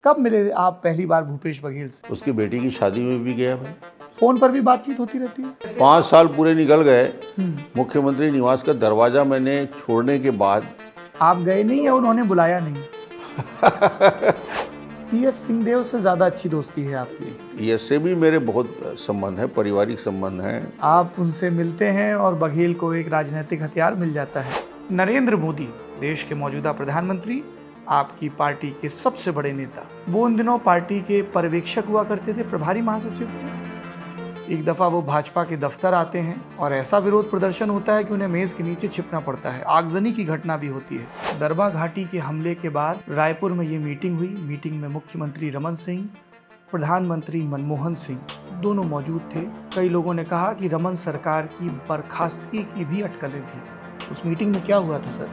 कब मिले आप पहली बार भूपेश बघेल से? उसकी बेटी की शादी में भी गया मैं। फोन पर भी बातचीत होती रहती है? 5 साल पूरे निकल गए। मुख्यमंत्री निवास का दरवाजा मैंने छोड़ने के बाद आप गए नहीं या उन्होंने बुलाया नहीं? टीएस सिंहदेव से ज्यादा अच्छी दोस्ती है आपकी? ये से भी मेरे बहुत संबंध है, पारिवारिक संबंध हैं। आप उनसे मिलते हैं और बघेल को एक राजनीतिक हथियार मिल जाता है। नरेंद्र मोदी देश के मौजूदा प्रधानमंत्री, आपकी पार्टी के सबसे बड़े नेता, वो उन दिनों पार्टी के पर्यवेक्षक हुआ करते थे, प्रभारी महासचिव थे। एक दफा वो भाजपा के दफ्तर आते हैं और ऐसा विरोध प्रदर्शन होता है कि उन्हें मेज के नीचे छिपना पड़ता है। आगजनी की घटना भी होती है। दरभा घाटी के हमले के बाद रायपुर में ये मीटिंग हुई। मीटिंग में मुख्यमंत्री रमन सिंह, प्रधानमंत्री मनमोहन सिंह दोनों मौजूद थे। कई लोगों ने कहा कि रमन सरकार की बर्खास्तगी की भी अटकलें थी। उस मीटिंग में क्या हुआ था सर?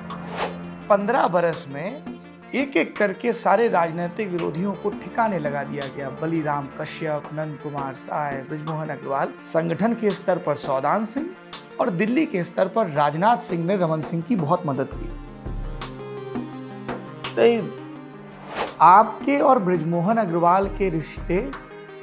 15 बरस में एक एक करके सारे राजनीतिक विरोधियों को ठिकाने लगा दिया गया। बलीराम कश्यप, नंद कुमार साय, ब्रिजमोहन अग्रवाल। संगठन के स्तर पर सौदान सिंह और दिल्ली के स्तर पर राजनाथ सिंह ने रमन सिंह की बहुत मदद की। आपके और ब्रिजमोहन अग्रवाल के रिश्ते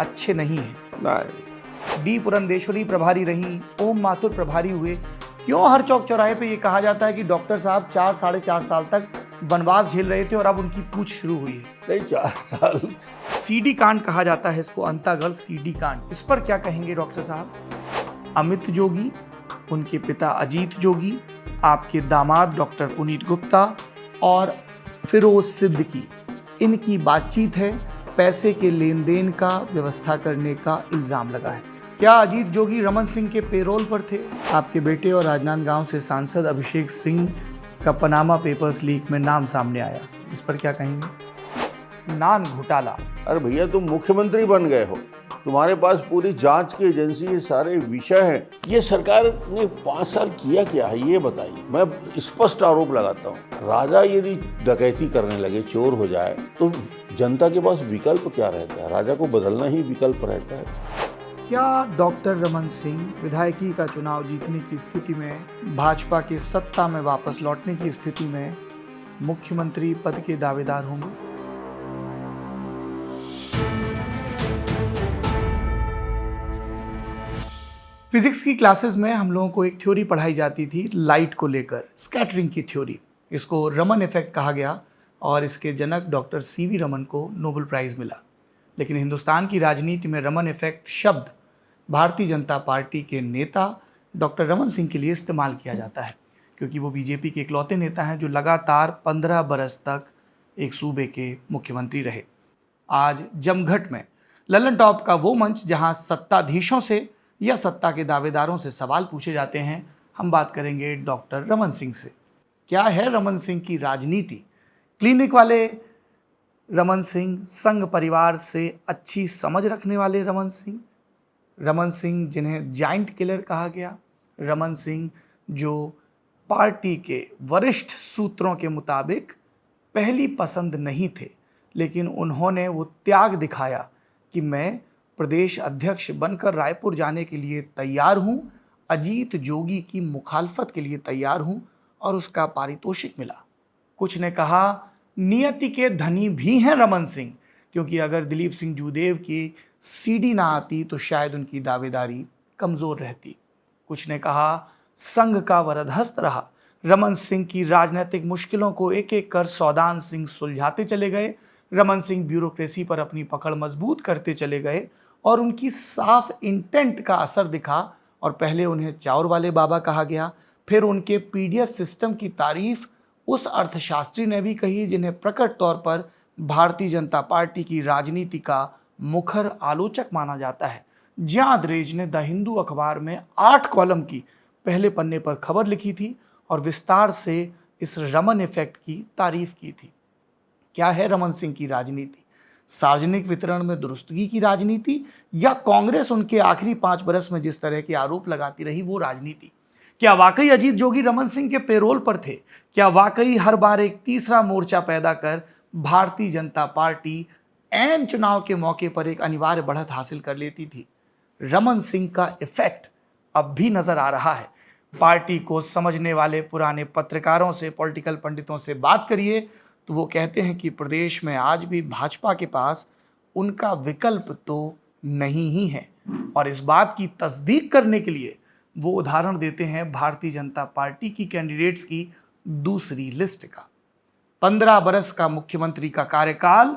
अच्छे नहीं हैं। डी पुरंदेश्वरी प्रभारी रही, ओम माथुर प्रभारी हुए। क्यों हर चौक चौराहे पे ये कहा जाता है कि डॉक्टर साहब 4-4.5 साल तक वनवास झेल रहे थे और अब उनकी पूछ शुरू हुई है? नहीं, 4 साल। सीडी कांड कहा जाता है इसको, अंतागढ़ सीडी कांड। इस पर क्या कहेंगे डॉक्टर साहब? अमित जोगी, उनके पिता अजीत जोगी, आपके दामाद डॉक्टर पुनीत गुप्ता और फिरोज सिद्दीकी, इनकी बातचीत है। पैसे के लेन देन का व्यवस्था करने का इल्जाम लगा है। क्या अजीत जोगी रमन सिंह के पेरोल पर थे? आपके बेटे और राजनांदगांव से सांसद अभिषेक सिंह का पनामा पेपर्स लीक में नाम सामने आया, इस पर क्या कहेंगे? नान घोटाला। अरे भैया, तुम मुख्यमंत्री बन गए हो, तुम्हारे पास पूरी जांच की एजेंसी, ये सारे विषय हैं। ये सरकार ने 5 साल किया क्या है ये बताइए। मैं स्पष्ट आरोप लगाता हूँ, राजा यदि डकैती करने लगे, चोर हो जाए, तो जनता के पास विकल्प क्या रहता है? राजा को बदलना ही विकल्प रहता है। क्या डॉक्टर रमन सिंह विधायकी का चुनाव जीतने की स्थिति में, भाजपा के सत्ता में वापस लौटने की स्थिति में मुख्यमंत्री पद के दावेदार होंगे? फिजिक्स की क्लासेस में हम लोगों को एक थ्योरी पढ़ाई जाती थी लाइट को लेकर, स्कैटरिंग की थ्योरी। इसको रमन इफेक्ट कहा गया और इसके जनक डॉक्टर सीवी रमन को नोबेल प्राइज़ मिला। लेकिन हिंदुस्तान की राजनीति में रमन इफेक्ट शब्द भारतीय जनता पार्टी के नेता डॉक्टर रमन सिंह के लिए इस्तेमाल किया जाता है, क्योंकि वो बीजेपी के इकलौते नेता हैं जो लगातार 15 बरस तक एक सूबे के मुख्यमंत्री रहे। आज जमघट में लल्लन टॉप का वो मंच जहां सत्ताधीशों से या सत्ता के दावेदारों से सवाल पूछे जाते हैं। हम बात करेंगे डॉक्टर रमन सिंह से। क्या है रमन सिंह की राजनीति? क्लिनिक वाले रमन सिंह, संघ परिवार से अच्छी समझ रखने वाले रमन सिंह जिन्हें जाइंट किलर कहा गया, रमन सिंह जो पार्टी के वरिष्ठ सूत्रों के मुताबिक पहली पसंद नहीं थे, लेकिन उन्होंने वो त्याग दिखाया कि मैं प्रदेश अध्यक्ष बनकर रायपुर जाने के लिए तैयार हूँ, अजीत जोगी की मुखालफत के लिए तैयार हूँ, और उसका पारितोषिक मिला। कुछ ने कहा नियति के धनी भी हैं रमन सिंह, क्योंकि अगर दिलीप सिंह जूदेव की सीडी ना आती तो शायद उनकी दावेदारी कमज़ोर रहती। कुछ ने कहा संघ का वरदहस्त रहा। रमन सिंह की राजनीतिक मुश्किलों को एक एक कर सौदान सिंह सुलझाते चले गए। रमन सिंह ब्यूरोक्रेसी पर अपनी पकड़ मजबूत करते चले गए और उनकी साफ इंटेंट का असर दिखा। और पहले उन्हें चाउर वाले बाबा कहा गया, फिर उनके पीडीएस सिस्टम की तारीफ उस अर्थशास्त्री ने भी कही जिन्हें प्रकट तौर पर भारतीय जनता पार्टी की राजनीति का मुखर आलोचक माना जाता है। जियां अंद्रेज ने द हिंदू अखबार में 8 कॉलम की पहले पन्ने पर खबर लिखी थी और विस्तार से इस रमन इफेक्ट की तारीफ की थी। क्या है रमन सिंह की राजनीति? सार्वजनिक वितरण में दुरुस्तगी की राजनीति, या कांग्रेस उनके आखिरी 5 बरस में जिस तरह के आरोप लगाती रही वो राजनीति? क्या वाकई अजीत जोगी रमन सिंह के पेरोल पर थे? क्या वाकई हर बार एक तीसरा मोर्चा पैदा कर भारतीय जनता पार्टी ऐन चुनाव के मौके पर एक अनिवार्य बढ़त हासिल कर लेती थी? रमन सिंह का इफेक्ट अब भी नजर आ रहा है। पार्टी को समझने वाले पुराने पत्रकारों से, पॉलिटिकल पंडितों से बात करिए तो वो कहते हैं कि प्रदेश में आज भी भाजपा के पास उनका विकल्प तो नहीं ही है। और इस बात की तस्दीक करने के लिए वो उदाहरण देते हैं भारतीय जनता पार्टी की कैंडिडेट्स की दूसरी लिस्ट का। 15 बरस का मुख्यमंत्री का कार्यकाल,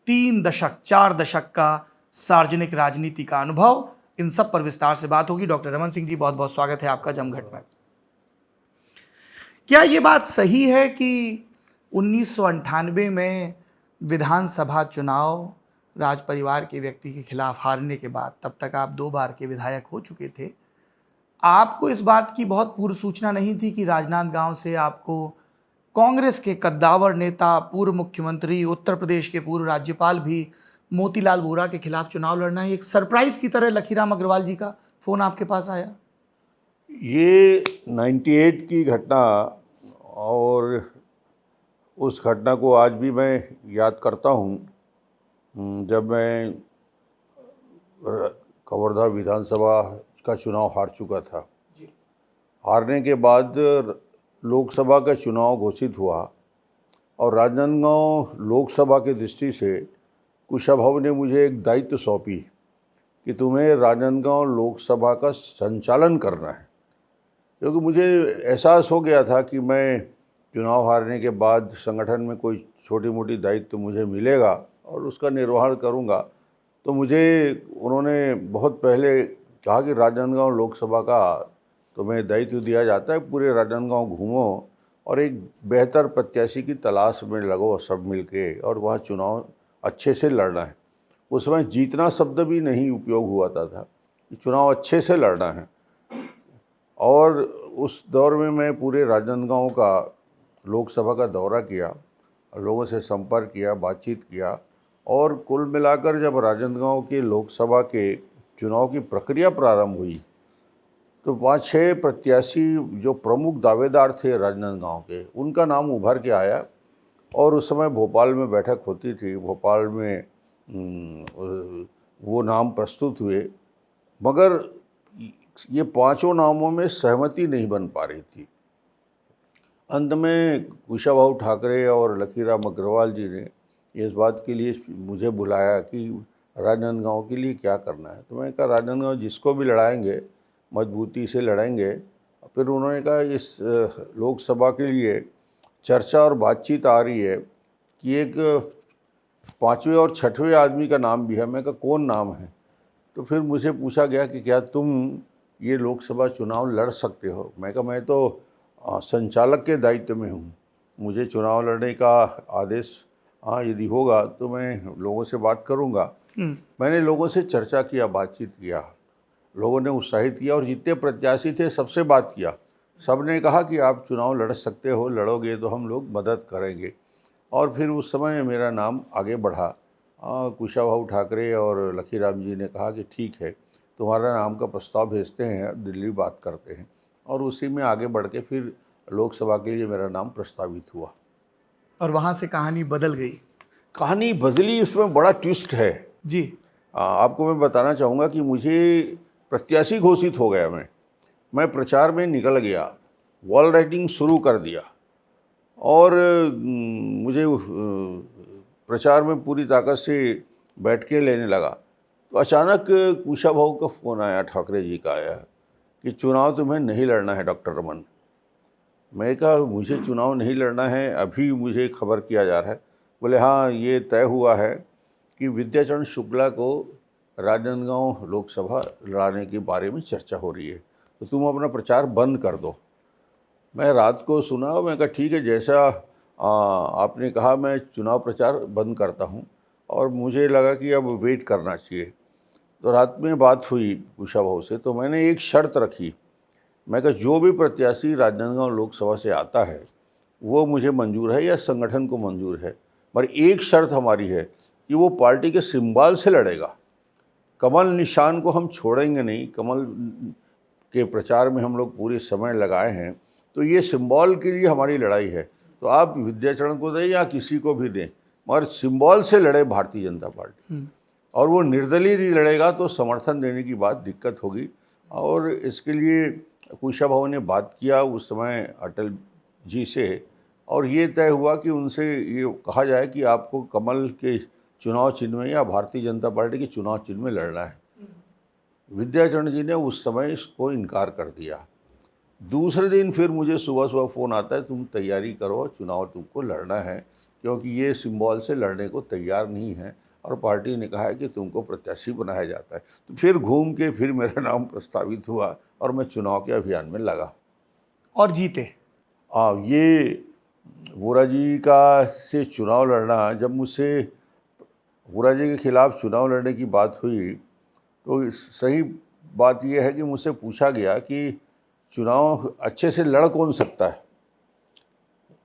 3 दशक 4 दशक का सार्वजनिक राजनीति का अनुभव, इन सब पर विस्तार से बात होगी। डॉक्टर रमन सिंह जी, बहुत बहुत स्वागत है आपका जमघट में। क्या ये बात सही है कि 1998 में विधानसभा चुनाव राज परिवार के व्यक्ति के खिलाफ हारने के बाद, तब तक आप 2 बार के विधायक हो चुके थे, आपको इस बात की बहुत पूर्व सूचना नहीं थी कि राजनांदगांव से आपको कांग्रेस के कद्दावर नेता, पूर्व मुख्यमंत्री, उत्तर प्रदेश के पूर्व राज्यपाल भी मोतीलाल वोरा के खिलाफ चुनाव लड़ना है? एक सरप्राइज की तरह लखीराम अग्रवाल जी का फोन आपके पास आया? ये 98 की घटना, और उस घटना को आज भी मैं याद करता हूँ। जब मैं कवर्धा विधानसभा का चुनाव हार चुका था। हारने के बाद लोकसभा का चुनाव घोषित हुआ और राजनांदगांव लोकसभा की दृष्टि से कुशाभाऊ ने मुझे एक दायित्व सौंपी कि तुम्हें राजनांदगांव लोकसभा का संचालन करना है, क्योंकि मुझे एहसास हो गया था कि मैं चुनाव हारने के बाद संगठन में कोई छोटी मोटी दायित्व मुझे मिलेगा और उसका निर्वहन करूंगा। तो मुझे उन्होंने बहुत पहले कहा कि राजनांदगांव लोकसभा का तुम्हें दायित्व दिया जाता है, पूरे राजनांदगांव घूमो और एक बेहतर प्रत्याशी की तलाश में लगो सब मिलके, और वहाँ चुनाव अच्छे से लड़ना है। उस समय जीतना शब्द भी नहीं उपयोग हुआ था कि चुनाव अच्छे से लड़ना है। और उस दौर में मैं पूरे राजनांदगांव का लोकसभा का दौरा किया, लोगों से संपर्क किया, बातचीत किया, और कुल मिलाकर जब राजनांदगांव के लोकसभा के चुनाव की प्रक्रिया प्रारंभ हुई तो 5-6 प्रत्याशी जो प्रमुख दावेदार थे राजनांदगांव के, उनका नाम उभर के आया। और उस समय भोपाल में बैठक होती थी, भोपाल में वो नाम प्रस्तुत हुए, मगर ये 5 नामों में सहमति नहीं बन पा रही थी। अंत में कुशाभाऊ ठाकरे और लखीराम अग्रवाल जी ने इस बात के लिए मुझे बुलाया कि राजनांदगांव के लिए क्या करना है। तो मैं कहा राजनांदगांव जिसको भी लड़ाएंगे मजबूती से लड़ेंगे। फिर उन्होंने कहा इस लोकसभा के लिए चर्चा और बातचीत आ रही है कि एक 5वें और 6वें आदमी का नाम भी है। मैं कहा कौन नाम है? तो फिर मुझे पूछा गया कि क्या तुम ये लोकसभा चुनाव लड़ सकते हो? मैं कहा मैं तो संचालक के दायित्व में हूँ, मुझे चुनाव लड़ने का आदेश यदि होगा तो मैं लोगों से बात करूँगा। मैंने लोगों से चर्चा किया, बातचीत किया, लोगों ने उत्साहित किया और जितने प्रत्याशी थे सबसे बात किया। सब ने कहा कि आप चुनाव लड़ सकते हो, लड़ोगे तो हम लोग मदद करेंगे। और फिर उस समय मेरा नाम आगे बढ़ा। कुशाभाऊ ठाकरे और लखीराम जी ने कहा कि ठीक है, तुम्हारा नाम का प्रस्ताव भेजते हैं, दिल्ली बात करते हैं। और उसी में आगे बढ़ के फिर लोकसभा के लिए मेरा नाम प्रस्तावित हुआ। और वहाँ से कहानी बदल गई। कहानी बदली, उसमें बड़ा ट्विस्ट है जी। आपको मैं बताना चाहूँगा कि मुझे प्रत्याशी घोषित हो गया। मैं प्रचार में निकल गया, वॉल राइटिंग शुरू कर दिया और मुझे प्रचार में पूरी ताकत से बैठ के लेने लगा। तो अचानक कुशाभाऊ का फ़ोन आया, ठाकरे जी का आया कि चुनाव तुम्हें नहीं लड़ना है डॉक्टर रमन। मैं कहा मुझे चुनाव नहीं लड़ना है, अभी मुझे खबर किया जा रहा है। बोले हाँ, ये तय हुआ है कि विद्याचरण शुक्ला को राजनांदगांव लोकसभा लड़ाने के बारे में चर्चा हो रही है, तो तुम अपना प्रचार बंद कर दो। मैं रात को सुना, मैं कहा ठीक है, जैसा आपने कहा मैं चुनाव प्रचार बंद करता हूँ। और मुझे लगा कि अब वेट करना चाहिए। तो रात में बात हुई कुशाभाऊ से, तो मैंने एक शर्त रखी। मैं कहा जो भी प्रत्याशी राजनांदगांव लोकसभा से आता है वो मुझे मंजूर है या संगठन को मंजूर है, पर एक शर्त हमारी है कि वो पार्टी के सिंबल से लड़ेगा। कमल निशान को हम छोड़ेंगे नहीं। कमल के प्रचार में हम लोग पूरे समय लगाए हैं, तो ये सिंबल के लिए हमारी लड़ाई है। तो आप विद्याचरण को दें या किसी को भी दें, मगर सिंबल से लड़े भारतीय जनता पार्टी। और वो निर्दलीय ही लड़ेगा तो समर्थन देने की बात दिक्कत होगी। और इसके लिए कुशाभाऊ ने बात किया उस समय अटल जी से, और ये तय हुआ कि उनसे ये कहा जाए कि आपको कमल के चुनाव चिन्ह में या भारतीय जनता पार्टी के चुनाव चिन्ह में लड़ना है। विद्याचरण जी ने उस समय इसको इनकार कर दिया। दूसरे दिन फिर मुझे सुबह सुबह फ़ोन आता है, तुम तैयारी करो, चुनाव तुमको लड़ना है, क्योंकि ये सिंबल से लड़ने को तैयार नहीं है और पार्टी ने कहा है कि तुमको प्रत्याशी बनाया जाता है। तो फिर घूम के फिर मेरा नाम प्रस्तावित हुआ और मैं चुनाव के अभियान में लगा और जीते। ये वोरा जी का से चुनाव लड़ना, जब मुझसे वोरा जी के खिलाफ चुनाव लड़ने की बात हुई तो सही बात यह है कि मुझसे पूछा गया कि चुनाव अच्छे से लड़ कौन सकता है।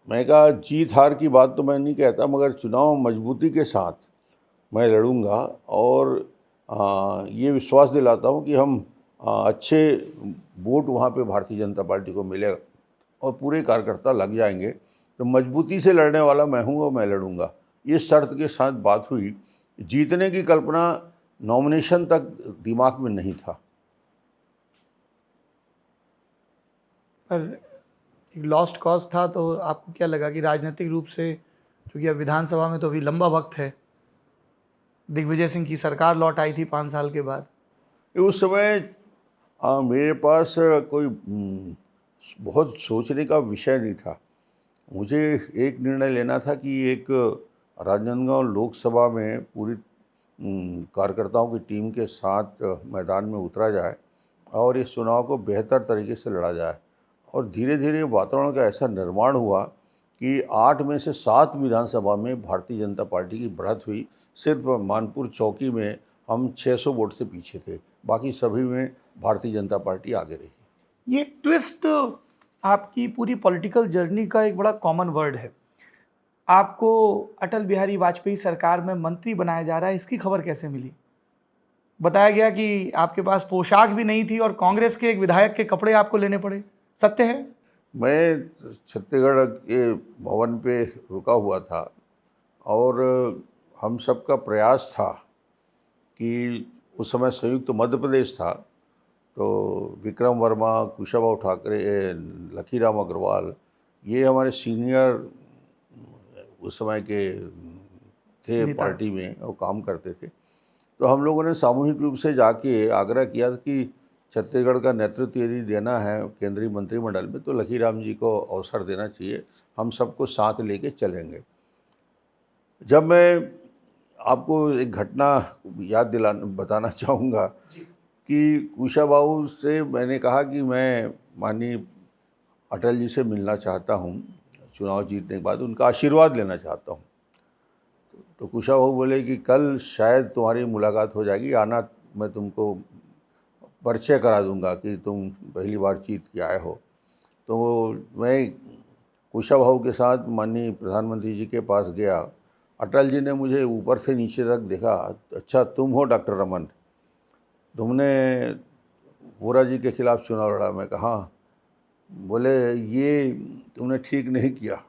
मैं कहा जीत हार की बात तो मैं नहीं कहता, मगर चुनाव मजबूती के साथ मैं लड़ूंगा और ये विश्वास दिलाता हूँ कि हम अच्छे वोट वहाँ पे भारतीय जनता पार्टी को मिलेगा और पूरे कार्यकर्ता लग जाएंगे। तो मजबूती से लड़ने वाला मैं हूँ और मैं लड़ूंगा। ये शर्त के साथ बात हुई। जीतने की कल्पना नॉमिनेशन तक दिमाग में नहीं था। पर एक लॉस्ट कॉज था, तो आपको क्या लगा कि राजनीतिक रूप से, क्योंकि अब विधानसभा में तो अभी लंबा वक्त है, दिग्विजय सिंह की सरकार लौट आई थी 5 साल के बाद। उस समय मेरे पास कोई बहुत सोचने का विषय नहीं था। मुझे एक निर्णय लेना था कि एक राजनांदगांव लोकसभा में पूरी कार्यकर्ताओं की टीम के साथ मैदान में उतरा जाए और इस चुनाव को बेहतर तरीके से लड़ा जाए। और धीरे धीरे वातावरण का ऐसा निर्माण हुआ कि 8 में से 7 विधानसभा में भारतीय जनता पार्टी की बढ़त हुई। सिर्फ मानपुर चौकी में हम 600 वोट से पीछे थे, बाकी सभी में भारतीय जनता पार्टी आगे रही। ये ट्विस्ट आपकी पूरी पॉलिटिकल जर्नी का एक बड़ा कॉमन वर्ड है। आपको अटल बिहारी वाजपेयी सरकार में मंत्री बनाया जा रहा है, इसकी खबर कैसे मिली? बताया गया कि आपके पास पोशाक भी नहीं थी और कांग्रेस के एक विधायक के कपड़े आपको लेने पड़े, सत्य है? मैं छत्तीसगढ़ के भवन पे रुका हुआ था और हम सबका प्रयास था कि उस समय संयुक्त मध्य प्रदेश था, तो विक्रम वर्मा, कुशाभाऊ ठाकरे, लखीराम अग्रवाल, ये हमारे सीनियर उस समय के थे नेता। पार्टी में और काम करते थे। तो हम लोगों ने सामूहिक रूप से जाके आग्रह किया कि छत्तीसगढ़ का नेतृत्व यदि देना है केंद्रीय मंत्रिमंडल में तो लखीराम जी को अवसर देना चाहिए, हम सबको साथ लेके चलेंगे। जब मैं आपको एक घटना याद बताना चाहूँगा कि कुशाभाऊ से मैंने कहा कि मैं माननीय अटल जी से मिलना चाहता हूँ, चुनाव जीतने के बाद उनका आशीर्वाद लेना चाहता हूँ। तो कुशाभाऊ बोले कि कल शायद तुम्हारी मुलाकात हो जाएगी, आना, मैं तुमको परिचय करा दूंगा कि तुम पहली बार जीत के आए हो। तो मैं कुशाभाऊ के साथ माननीय प्रधानमंत्री जी के पास गया। अटल जी ने मुझे ऊपर से नीचे तक देखा, अच्छा तुम हो डॉक्टर रमन, तुमने वोरा जी के खिलाफ चुनाव लड़ा? मैं कहा। बोले ये तुमने ठीक नहीं किया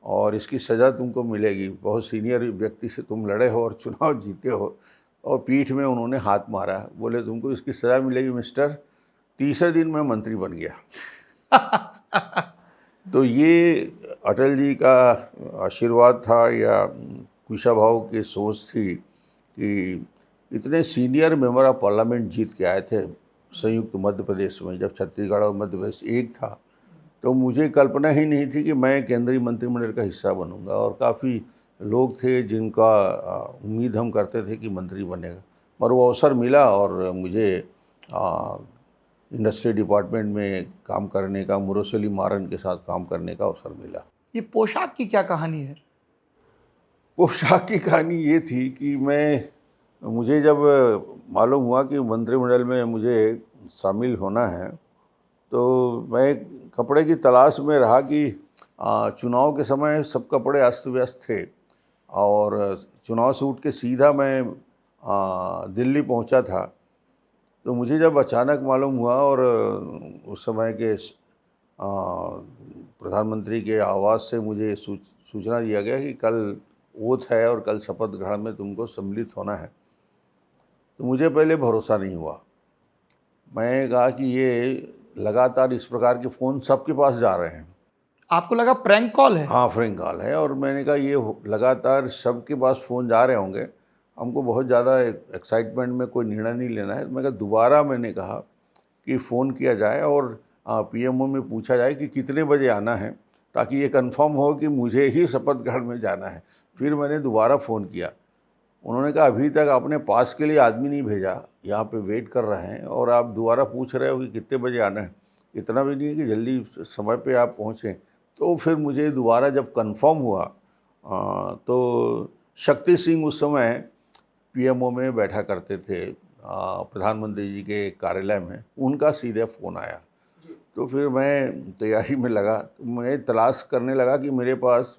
और इसकी सज़ा तुमको मिलेगी। बहुत सीनियर व्यक्ति से तुम लड़े हो और चुनाव जीते हो। और पीठ में उन्होंने हाथ मारा। बोले तुमको इसकी सज़ा मिलेगी मिस्टर। तीसरे दिन मैं मंत्री बन गया। तो ये अटल जी का आशीर्वाद था या कुशाभाऊ की सोच थी कि इतने सीनियर मेंबर ऑफ पार्लियामेंट जीत के आए थे संयुक्त मध्य प्रदेश में, जब छत्तीसगढ़ और मध्य प्रदेश एक था। तो मुझे कल्पना ही नहीं थी कि मैं केंद्रीय मंत्रिमंडल का हिस्सा बनूंगा। और काफ़ी लोग थे जिनका उम्मीद हम करते थे कि मंत्री बनेगा, पर वो अवसर मिला और मुझे इंडस्ट्री डिपार्टमेंट में काम करने का, मुरसली मारन के साथ काम करने का अवसर मिला। ये पोशाक की क्या कहानी है? पोशाक की कहानी ये थी कि मुझे जब मालूम हुआ कि मंत्रिमंडल में मुझे शामिल होना है तो मैं कपड़े की तलाश में रहा कि चुनाव के समय सब कपड़े अस्त व्यस्त थे और चुनाव से उठ के सीधा मैं दिल्ली पहुंचा था। तो मुझे जब अचानक मालूम हुआ और उस समय के प्रधानमंत्री के आवास से मुझे सूचना दिया गया कि कल ओथ है और कल शपथ ग्रहण में तुमको सम्मिलित होना है, तो मुझे पहले भरोसा नहीं हुआ। मैं कहा कि ये लगातार इस प्रकार के फ़ोन सबके पास जा रहे हैं आपको लगा प्रैंक कॉल है? हाँ, फ्रैंक कॉल है। और मैंने कहा ये लगातार सबके पास फ़ोन जा रहे होंगे, हमको बहुत ज़्यादा एक्साइटमेंट में कोई निर्णय नहीं लेना है। मैं कहा दोबारा मैंने कहा कि फ़ोन किया जाए और पीएमओ में पूछा जाए कि कितने बजे आना है, ताकि ये कंफर्म हो कि मुझे ही शपथ ग्रहण में जाना है। फिर मैंने दोबारा फ़ोन किया। उन्होंने कहा अभी तक आपने पास के लिए आदमी नहीं भेजा, यहाँ पे वेट कर रहे हैं और आप दोबारा पूछ रहे हो कि कितने बजे आना है। इतना भी नहीं है कि जल्दी समय पे आप पहुँचें। तो फिर मुझे दोबारा जब कंफर्म हुआ तो शक्ति सिंह उस समय पीएमओ में बैठा करते थे, प्रधानमंत्री जी के कार्यालय में, उनका सीधे फ़ोन आया। तो फिर मैं तैयारी में लगा, मैं तलाश करने लगा कि मेरे पास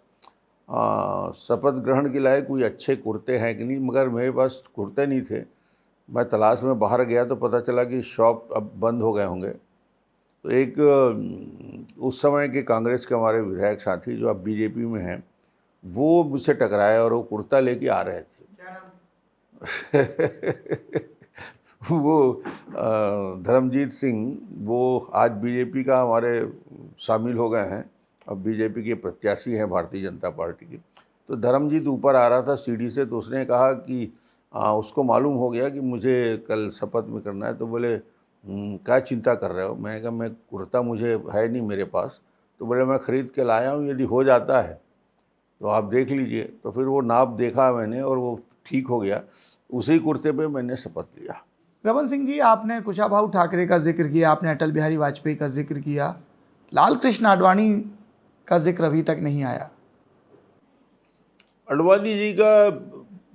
शपथ ग्रहण के लायक कोई अच्छे कुर्ते हैं कि नहीं, मगर मेरे पास कुर्ते नहीं थे। मैं तलाश में बाहर गया तो पता चला कि शॉप अब बंद हो गए होंगे। तो एक उस समय के कांग्रेस के हमारे विधायक साथी जो अब बीजेपी में हैं, वो मुझसे टकराए और वो कुर्ता लेके आ रहे थे। वो धर्मजीत सिंह, वो आज बीजेपी का हमारे शामिल हो गए हैं, अब बीजेपी के प्रत्याशी हैं भारतीय जनता पार्टी के। तो धर्मजीत ऊपर आ रहा था सीढ़ी से, तो उसने कहा कि उसको मालूम हो गया कि मुझे कल शपथ में करना है। तो बोले क्या चिंता कर रहे हो? मैंने कहा मैं कुर्ता मुझे है नहीं मेरे पास। तो बोले मैं ख़रीद के लाया हूँ, यदि हो जाता है तो आप देख लीजिए। तो फिर वो नाप देखा मैंने और वो ठीक हो गया। उसी कुर्ते पे मैंने शपथ लिया। रमन सिंह जी, आपने कुशाभाऊ ठाकरे का जिक्र किया, आपने अटल बिहारी वाजपेयी का जिक्र किया, लाल कृष्ण आडवाणी का जिक्र अभी तक नहीं आया। आडवाणी जी का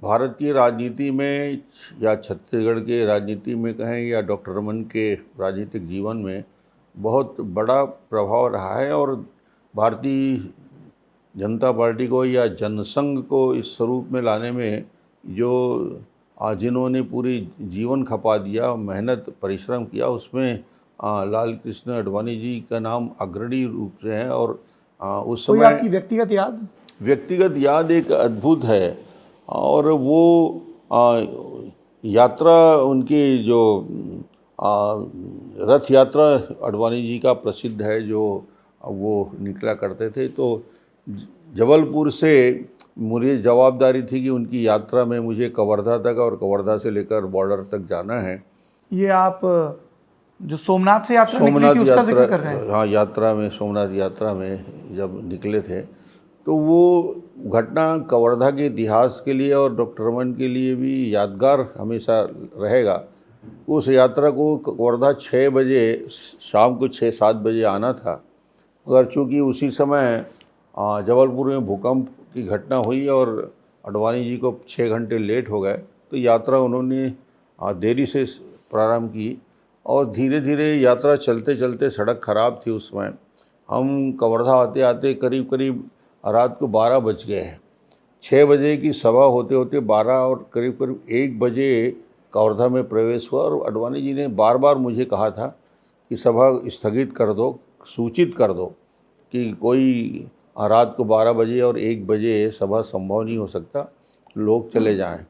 भारतीय राजनीति में या छत्तीसगढ़ के राजनीति में कहें या डॉक्टर रमन के राजनीतिक जीवन में बहुत बड़ा प्रभाव रहा है। और भारतीय जनता पार्टी को या जनसंघ को इस स्वरूप में लाने में जो जिन्होंने पूरी जीवन खपा दिया, मेहनत परिश्रम किया, उसमें लाल कृष्ण आडवाणी जी का नाम अग्रणी रूप से है। और उस कोई समय आपकी व्यक्तिगत याद एक अद्भुत है। और वो यात्रा उनकी जो रथ यात्रा आडवाणी जी का प्रसिद्ध है, जो वो निकला करते थे। तो जबलपुर से मुझे जवाबदारी थी कि उनकी यात्रा में मुझे कवर्धा तक और कवर्धा से लेकर बॉर्डर तक जाना है। ये आप जो सोमनाथ से यात्रा निकली थी उसका जिक्र कर रहे हैं? हाँ, यात्रा में, सोमनाथ यात्रा में जब निकले थे, तो वो घटना कवर्धा के इतिहास के लिए और डॉक्टर रमन के लिए भी यादगार हमेशा रहेगा। उस यात्रा को कवर्धा 6 बजे, शाम को 6-7 बजे आना था, मगर चूँकि उसी समय जबलपुर में भूकंप की घटना हुई और आडवाणी जी को 6 घंटे लेट हो गए, तो यात्रा उन्होंने देरी से प्रारंभ की। और धीरे धीरे यात्रा चलते चलते, सड़क ख़राब थी उस समय, हम कवर्धा आते आते करीब करीब रात को 12 बज गए हैं। 6 बजे की सभा होते होते 12 और करीब करीब 1 बजे कवर्धा में प्रवेश हुआ। और आडवाणी जी ने बार बार मुझे कहा था कि सभा स्थगित कर दो, सूचित कर दो कि कोई रात को 12 बजे और 1 बजे सभा संभव नहीं हो सकता, लोग चले जाएं।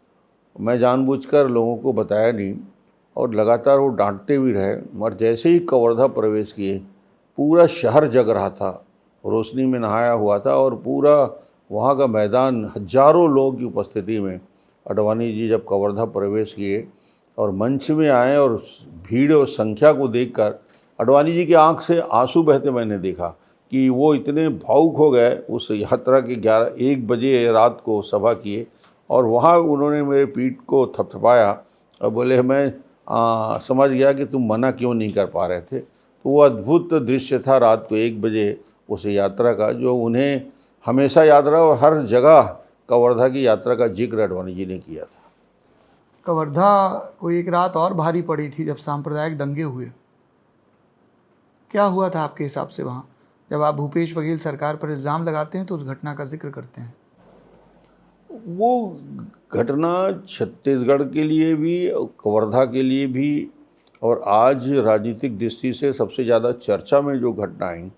मैं जानबूझकर लोगों को बताया नहीं और लगातार वो डांटते भी रहे। मगर जैसे ही कवर्धा प्रवेश किए, पूरा शहर जग रहा था, रोशनी में नहाया हुआ था और पूरा वहाँ का मैदान हजारों लोग की उपस्थिति में आडवाणी जी जब कवर्धा प्रवेश किए और मंच में आए और भीड़ और संख्या को देखकर आडवाणी जी की आंख से आंसू बहते मैंने देखा कि वो इतने भावुक हो गए। उस यात्रा के 1 बजे रात को सभा किए और वहाँ उन्होंने मेरे पीठ को थपथपाया और बोले मैं समझ गया कि तुम मना क्यों नहीं कर पा रहे थे। तो वो अद्भुत दृश्य था रात को 1 बजे उस यात्रा का, जो उन्हें हमेशा याद रहा। और हर जगह कवर्धा की यात्रा का जिक्र आडवाणी जी ने किया था। कवर्धा को एक रात और भारी पड़ी थी जब सांप्रदायिक दंगे हुए। क्या हुआ था आपके हिसाब से वहाँ? जब आप भूपेश बघेल सरकार पर इल्ज़ाम लगाते हैं तो उस घटना का जिक्र करते हैं। वो घटना छत्तीसगढ़ के लिए भी, कवर्धा के लिए भी, और आज राजनीतिक दृष्टि से सबसे ज़्यादा चर्चा में जो घटना आई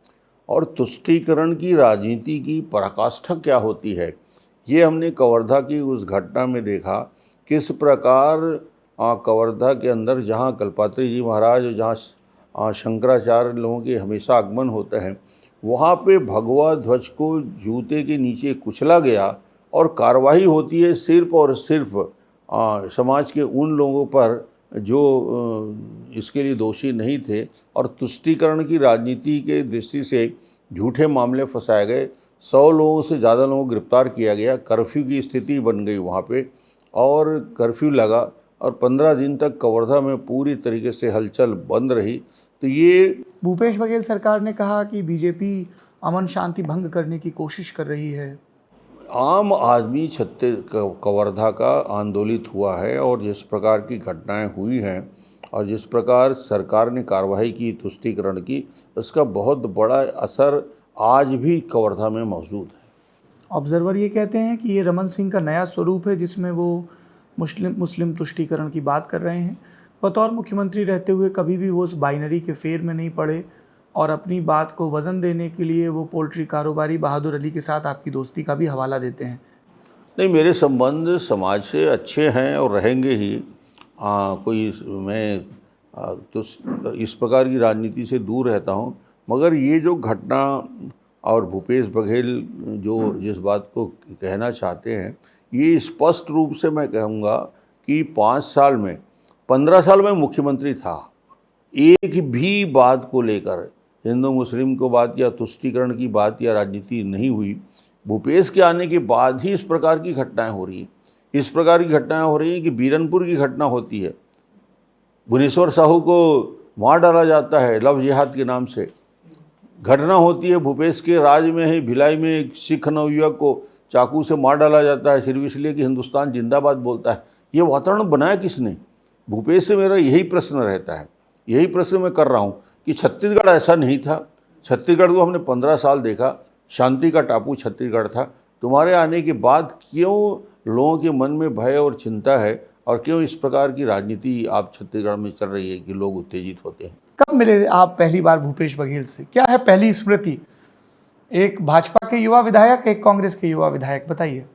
और तुष्टीकरण की राजनीति की पराकाष्ठा क्या होती है, ये हमने कवर्धा की उस घटना में देखा। किस प्रकार कवर्धा के अंदर जहाँ कल्पात्री जी महाराज और जहाँ शंकराचार्य लोगों के हमेशा आगमन होते हैं, वहाँ पे भगवा ध्वज को जूते के नीचे कुचला गया और कार्रवाई होती है सिर्फ और सिर्फ समाज के उन लोगों पर जो इसके लिए दोषी नहीं थे, और तुष्टीकरण की राजनीति के दृष्टि से झूठे मामले फंसाए गए। 100 लोगों से ज़्यादा लोगों को गिरफ्तार किया गया। कर्फ्यू की स्थिति बन गई वहाँ पे, और कर्फ्यू लगा और 15 दिन तक कवर्धा में पूरी तरीके से हलचल बंद रही। तो ये भूपेश बघेल सरकार ने कहा कि बीजेपी अमन शांति भंग करने की कोशिश कर रही है। आम आदमी कवर्धा का आंदोलित हुआ है, और जिस प्रकार की घटनाएं हुई हैं और जिस प्रकार सरकार ने कार्रवाई की तुष्टीकरण की, उसका बहुत बड़ा असर आज भी कवर्धा में मौजूद है। ऑब्जर्वर ये कहते हैं कि ये रमन सिंह का नया स्वरूप है, जिसमें वो मुस्लिम तुष्टीकरण की बात कर रहे हैं। बतौर मुख्यमंत्री रहते हुए कभी भी वो उस बाइनरी के फेर में नहीं पड़े, और अपनी बात को वज़न देने के लिए वो पोल्ट्री कारोबारी बहादुर अली के साथ आपकी दोस्ती का भी हवाला देते हैं। नहीं, मेरे संबंध समाज से अच्छे हैं और रहेंगे ही। मैं तो इस प्रकार की राजनीति से दूर रहता हूँ, मगर ये जो घटना और भूपेश बघेल जो जिस बात को कहना चाहते हैं, ये स्पष्ट रूप से मैं कहूँगा कि 5 साल में 15 साल में मुख्यमंत्री था, एक भी बात को लेकर हिंदू मुस्लिम को बात या तुष्टीकरण की बात या राजनीति नहीं हुई। भूपेश के आने के बाद ही इस प्रकार की घटनाएं हो रही हैं। इस प्रकार की घटनाएं हो रही हैं कि बीरनपुर की घटना होती है, भुवनेश्वर साहू को मार डाला जाता है लव जिहाद के नाम से। घटना होती है भूपेश के राज में ही, भिलाई में एक सिख नवयुवक को चाकू से मार डाला जाता है सिर्फ इसलिए कि हिंदुस्तान जिंदाबाद बोलता है। ये वातावरण बनाया किसने? भूपेश से मेरा यही प्रश्न रहता है, यही प्रश्न मैं कर रहा हूँ कि छत्तीसगढ़ ऐसा नहीं था। छत्तीसगढ़ को हमने 15 साल देखा, शांति का टापू छत्तीसगढ़ था। तुम्हारे आने के बाद क्यों लोगों के मन में भय और चिंता है, और क्यों इस प्रकार की राजनीति आप छत्तीसगढ़ में चल रही है कि लोग उत्तेजित होते हैं? कब मिले आप पहली बार भूपेश बघेल से? क्या है पहली स्मृति? एक भाजपा के युवा विधायक, एक कांग्रेस के युवा विधायक, बताइए।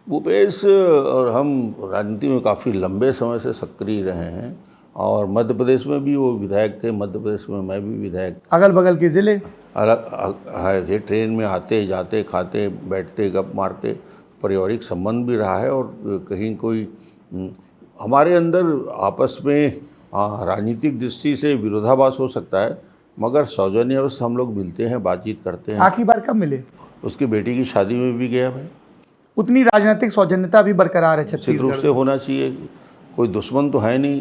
भूपेश और हम राजनीति में काफ़ी लंबे समय से सक्रिय रहे हैं, और मध्य प्रदेश में भी वो विधायक थे, मध्य प्रदेश में मैं भी विधायक। अगल बगल के ज़िले अलग थे, ट्रेन में आते जाते, खाते बैठते, गप मारते, पारिवारिक संबंध भी रहा है। और कहीं कोई हमारे अंदर आपस में राजनीतिक दृष्टि से विरोधाभास हो सकता है, मगर सौजन्यवश हम लोग मिलते हैं, बातचीत करते हैं। आखिरी बार कब मिले? उसकी बेटी की शादी में भी गया मैं। उतनी राजनीतिक सौजन्यता भी बरकरार है निश्चित छत्तीसगढ़ रूप से होना चाहिए, कोई दुश्मन तो है नहीं।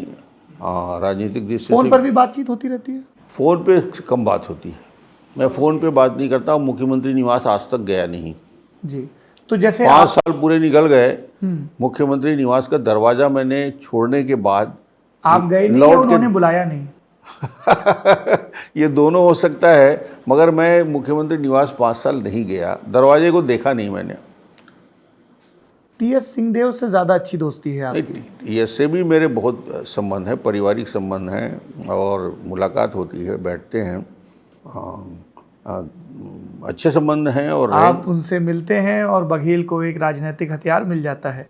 राजनीतिक दृष्टि फोन से पर भी बातचीत होती रहती है? फ़ोन पे कम बात होती है, मैं फ़ोन पे बात नहीं करता। मुख्यमंत्री निवास आज तक गया नहीं जी। तो जैसे 5 साल पूरे निकल गए, मुख्यमंत्री निवास का दरवाज़ा मैंने छोड़ने के बाद आप गए नहीं या उन्होंने बुलाया नहीं? ये दोनों हो सकता है, मगर मैं मुख्यमंत्री निवास 5 साल नहीं गया, दरवाजे को देखा नहीं मैंने। टीएस सिंहदेव से ज़्यादा अच्छी दोस्ती है आपकी? ये से भी मेरे बहुत संबंध है, पारिवारिक संबंध हैं, और मुलाकात होती है, बैठते हैं, अच्छे संबंध हैं। और आप उनसे मिलते हैं और बघेल को एक राजनीतिक हथियार मिल जाता है।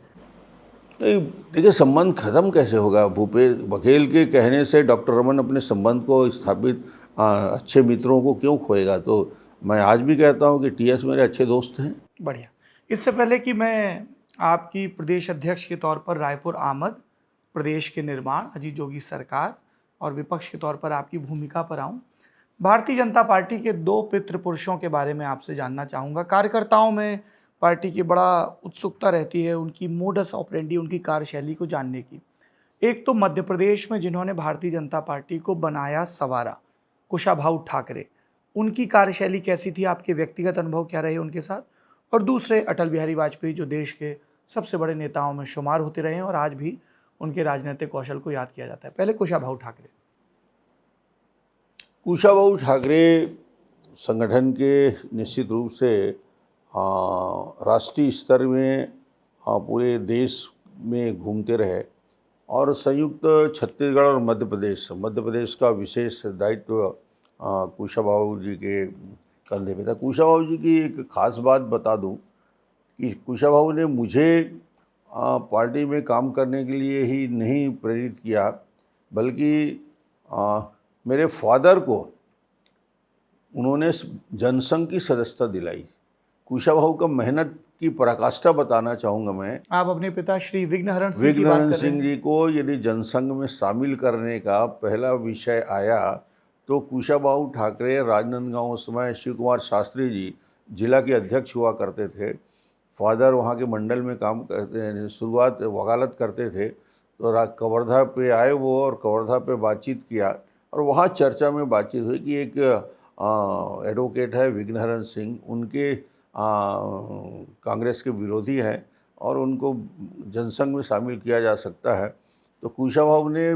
नहीं, देखिए, संबंध खत्म कैसे होगा? भूपेश बघेल के कहने से डॉक्टर रमन अपने संबंध को स्थापित अच्छे मित्रों को क्यों खोएगा? तो मैं आज भी कहता हूँ कि टीएस मेरे अच्छे दोस्त हैं। बढ़िया। इससे पहले कि मैं आपकी प्रदेश अध्यक्ष के तौर पर रायपुर आमद, प्रदेश के निर्माण, अजीत जोगी सरकार और विपक्ष के तौर पर आपकी भूमिका पर आऊँ, भारतीय जनता पार्टी के 2 पितृ पुरुषों के बारे में आपसे जानना चाहूँगा। कार्यकर्ताओं में पार्टी की बड़ा उत्सुकता रहती है उनकी मोडस ऑपरेंडी, उनकी कार्यशैली को जानने की। एक तो मध्य प्रदेश में जिन्होंने भारतीय जनता पार्टी को बनाया संवारा, कुशाभाऊ ठाकरे, उनकी कार्यशैली कैसी थी? आपके व्यक्तिगत अनुभव क्या रहे उनके साथ? और दूसरे अटल बिहारी वाजपेयी, जो देश के सबसे बड़े नेताओं में शुमार होते रहे हैं और आज भी उनके राजनीतिक कौशल को याद किया जाता है। पहले कुशाभाऊ ठाकरे। कुशाभाऊ ठाकरे संगठन के निश्चित रूप से राष्ट्रीय स्तर में पूरे देश में घूमते रहे, और संयुक्त छत्तीसगढ़ और मध्य प्रदेश का विशेष दायित्व कुशाभाऊ जी के कंधे पे था। कुशाभाऊ जी की एक खास बात बता दूं कि कुशाभाऊ ने मुझे पार्टी में काम करने के लिए ही नहीं प्रेरित किया, बल्कि मेरे फादर को उन्होंने जनसंघ की सदस्यता दिलाई। कुशाभाऊ का मेहनत की पराकाष्ठा बताना चाहूँगा मैं। आप अपने पिता श्री विघ्नहरण सिंह की बात विघ्नहरण कर रहे सिंह हैं। जी को यदि जनसंघ में शामिल करने का पहला विषय आया तो कुशाभाऊ ठाकरे राजनांदगांव, उस समय शिव कुमार शास्त्री जी जिला के अध्यक्ष हुआ करते थे। फादर वहाँ के मंडल में काम करते हैं, शुरुआत वकालत करते थे। तो कवर्धा पे आए वो और कवर्धा पे बातचीत किया और वहाँ चर्चा में बातचीत हुई कि एक एडवोकेट है विघ्नहरण सिंह, उनके कांग्रेस के विरोधी हैं और उनको जनसंघ में शामिल किया जा सकता है। तो कुशाभाऊ ने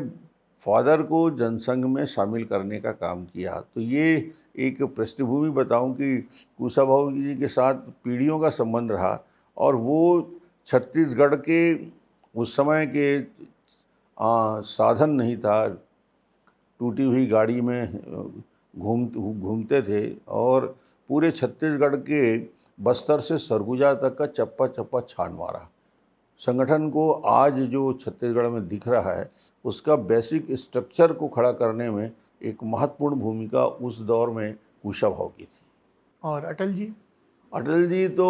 फादर को जनसंघ में शामिल करने का काम किया। तो ये एक पृष्ठभूमि बताऊं कि कुशाभाऊ जी के साथ पीढ़ियों का संबंध रहा और वो छत्तीसगढ़ के उस समय के साधन नहीं था, टूटी हुई गाड़ी में घूमते थे और पूरे छत्तीसगढ़ के बस्तर से सरगुजा तक का चप्पा चप्पा छान मारा। संगठन को आज जो छत्तीसगढ़ में दिख रहा है उसका बेसिक स्ट्रक्चर को खड़ा करने में एक महत्वपूर्ण भूमिका उस दौर में कुशाभाऊ की थी। और अटल जी? अटल जी तो